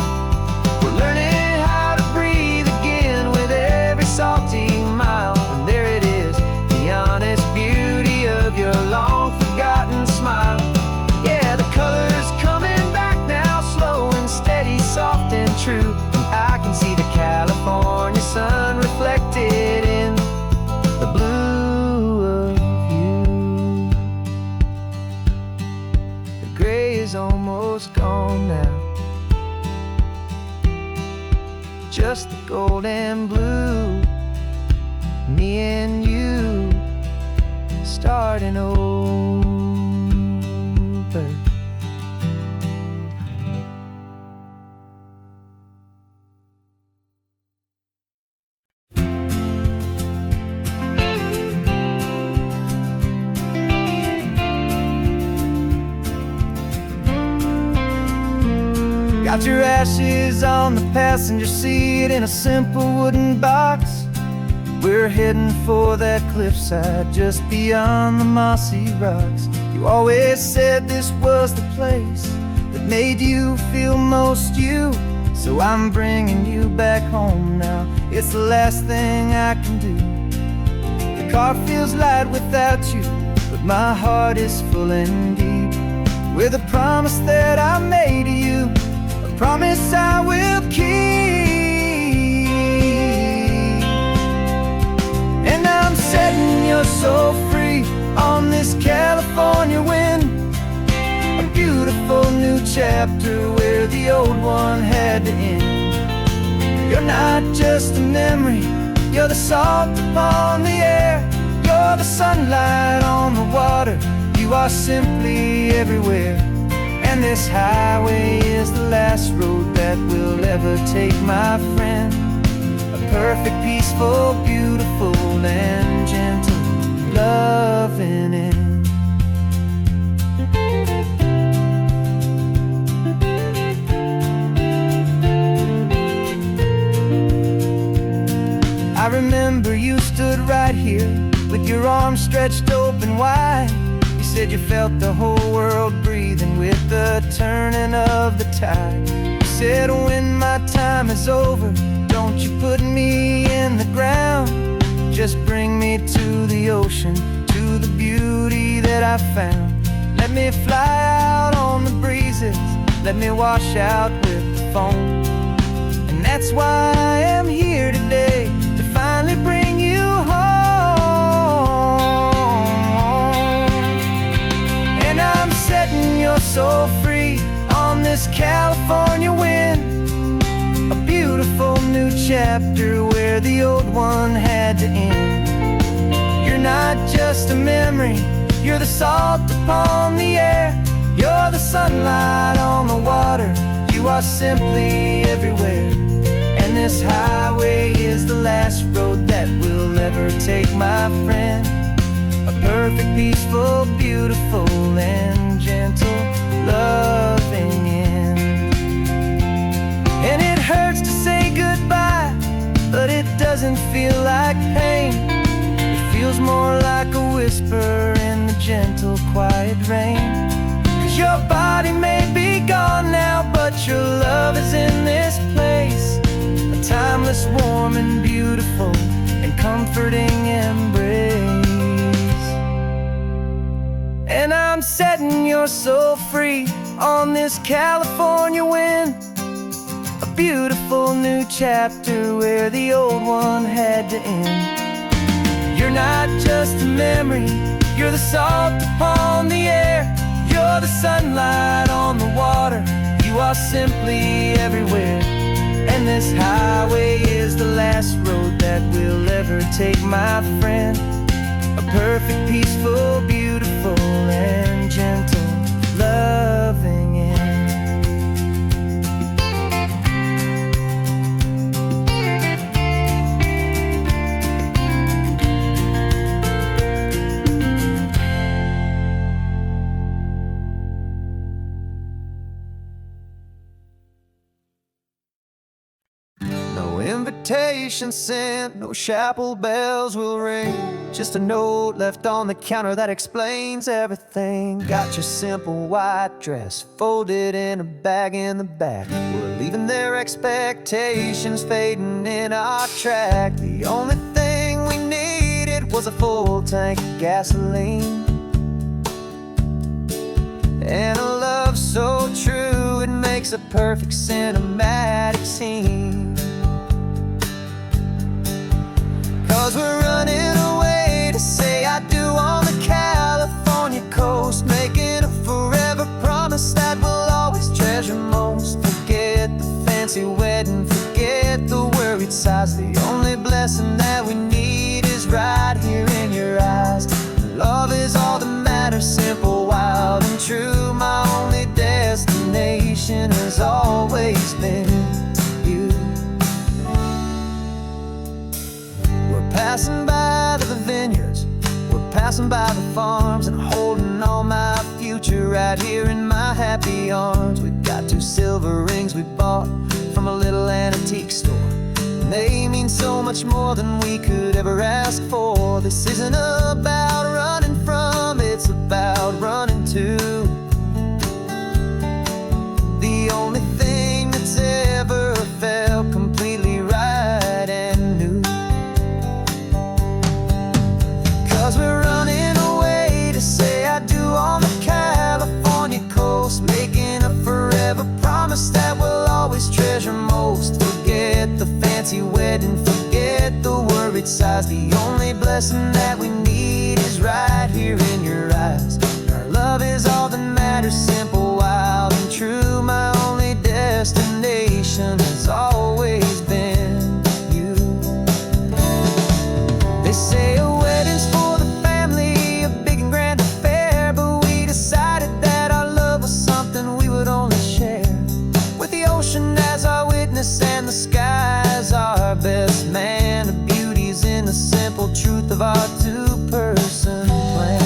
We're learning how to breathe again with every salty mile. And there it is, the honest beauty of your long forgotten smile. Yeah, the colors coming back now, slow and steady, soft and true. I can see the California sun reflected in the blue of you. The gray is almost gone now, just the gold and blue. Me and you starting over. Got your ashes on the passenger seat in a simple wooden box. We're heading for that cliffside just beyond the mossy rocks. You always said this was the place that made you feel most you. So I'm bringing you back home now, it's the last thing I can do. The car feels light without you, but my heart is full and deep with a promise that I made to you, a promise I will keep. And I'm setting your soul free on this California wind, a beautiful new chapter where the old one had to end. You're not just a memory, you're the salt upon the air, you're the sunlight on the water, you are simply everywhere. And this highway is the last road that we'll ever take, my friend. A perfect, peaceful, beautiful, and gentle loving end. I remember you stood right here with your arms stretched open wide. You said you felt the whole world breathing with the turning of the tide. You said when my time is over, don't you put me in the ground, just bring me to the ocean, to the beauty that I found. Let me fly out on the breezes let me wash out with the foam. And that's why I am here today, to finally bring you home. And I'm setting your soul free on this California wind, a beautiful new chapter where the old one had to end. You're not just a memory, you're the salt upon the air, you're the sunlight on the water, you are simply everywhere. And this highway is the last road that we'll ever take, my friend. A perfect, peaceful, beautiful, and gentle, loving end. And it hurts to say goodbye, but it doesn't feel like pain. It feels more like a whisper in the gentle, quiet rain. 'Cause your body may be gone now, but your love is in this place, a timeless, warm, and beautiful, and comforting embrace. And I'm setting your soul free on this California wind, a beautiful new chapter where the old one had to end. You're not just a memory, you're the salt upon the air, you're the sunlight on the water, you are simply everywhere. And this highway is the last road that we'll ever take, my friend. A perfect, peaceful, beautiful, and gentle, loving end. No invitation sent, no chapel bells will ring, just a note left on the counter that explains everything. Got your simple white dress folded in a bag in the back. We're leaving their expectations fading in our track. The only thing we needed was a full tank of gasoline, and a love so true it makes a perfect cinematic scene. 'Cause we're running away to say I do on the California coast, making a forever promise that we'll always treasure most. Forget the fancy wedding, forget the worried sighs. The only blessing that we need is right here in your eyes. Love is all that matters, simple, wild, and true. My only destination has always been you. We're passing by the vineyards, we're passing by the farms, and holding all my future right here in my happy arms. We've got 2 silver rings we bought from a little antique store, and they mean so much more than we could ever ask for. This isn't about running from, it's about running to. The only thing that's ever felt completely right and new. 'Cause we're running away to say I do on the California coast, making a forever promise that we'll always treasure most. Forget the fancy wedding, forget the worried sighs. The only blessing that we need is right here in your eyes. Our love is all that matters, simple, wild, and true. My only destination has always been you. They say a wedding's for the family, a big and grand affair, but we decided that our love was something we would only share with the ocean as our witness and the sky as our best man. The beauty's in the simple truth of our 2-person plan.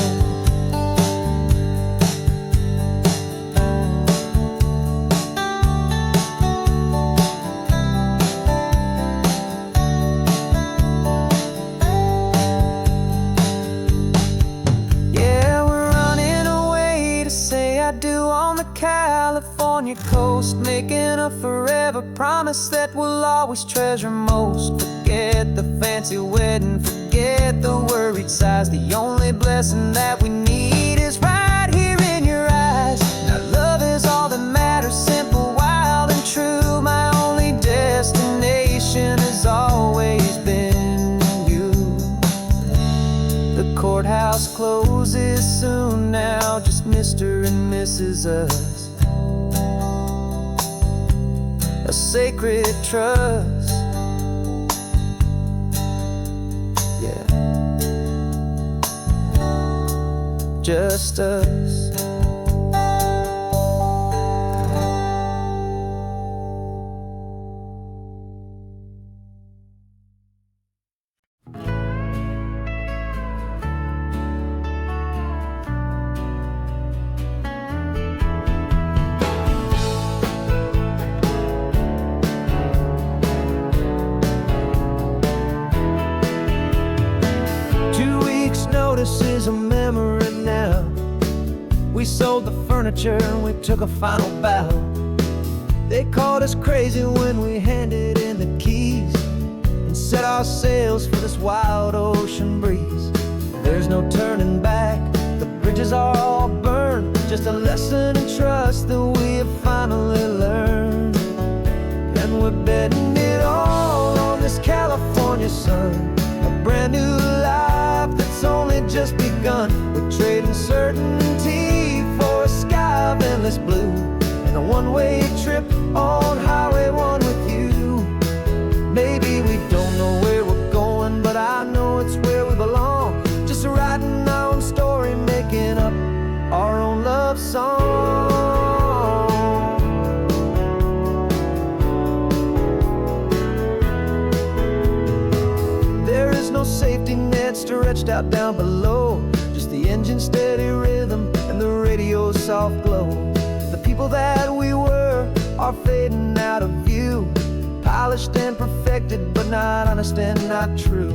California coast, making a forever promise that we'll always treasure most. Forget the fancy wedding, forget the worried sighs. The only blessing that we need is right here in your eyes. Now love is all that matters. this is us, a sacred trust. Yeah, just us. Notice is a memory now. We sold the furniture and we took a final bow. They called us crazy when we handed in the keys and set our sails for this wild ocean breeze. There's no turning back, the bridges are all burned, just a lesson in trust that we have finally learned. And we're betting it all on this California sun, a brand new life that's only just begun. We're trading certainty for a sky of endless blue and a one-way trip on Highway 1 with you. Maybe we don't know where we're going, but I know it's where we belong. Just writing our own story, making up our own love song. There is no safety net stretched out down below, just the engine's steady rhythm and the radio's soft glow. The people that we were are fading out of view, polished and perfected, but not honest and not true.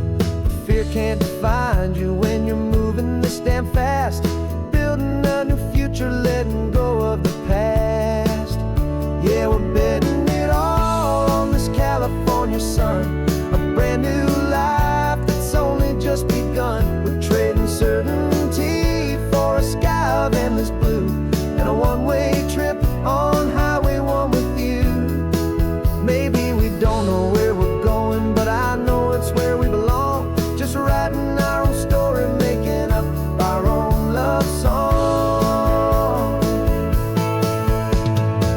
Fear can't define you when you're moving this damn fast, building a new future, letting go of the past. Yeah, we're betting it all on this California sun, a brand new life that's only just begun. We're trading certainty for a sky of endless blue and a one-way trip on Highway 1 with you. Maybe we don't know where we're going, but I know it's where we belong. Just writing our own story, making up our own love song.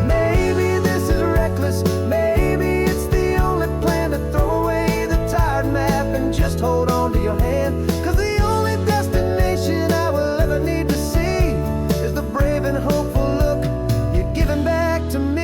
Maybe this is reckless, maybe it's the only plan to throw away the tired map and just hold on to your hand. 'Cause the only destination I will ever need to see is the brave and hopeful look you're giving back to me.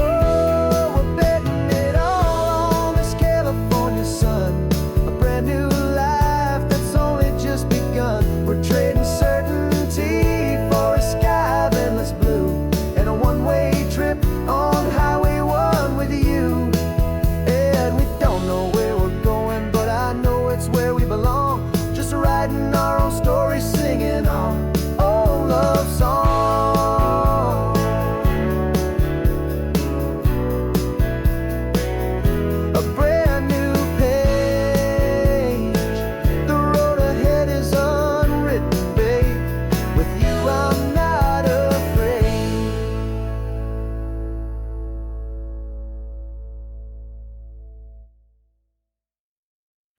Oh, we're betting it all on this California sun, a brand new life that's only just begun. We're trading certainty for a sky of endless blue and a one-way trip on Highway 1 with you. And we don't know where we're going, but I know it's where we belong. Just writing our own story, singing our own love song. A brand new page, the road ahead is unwritten, babe. With you I'm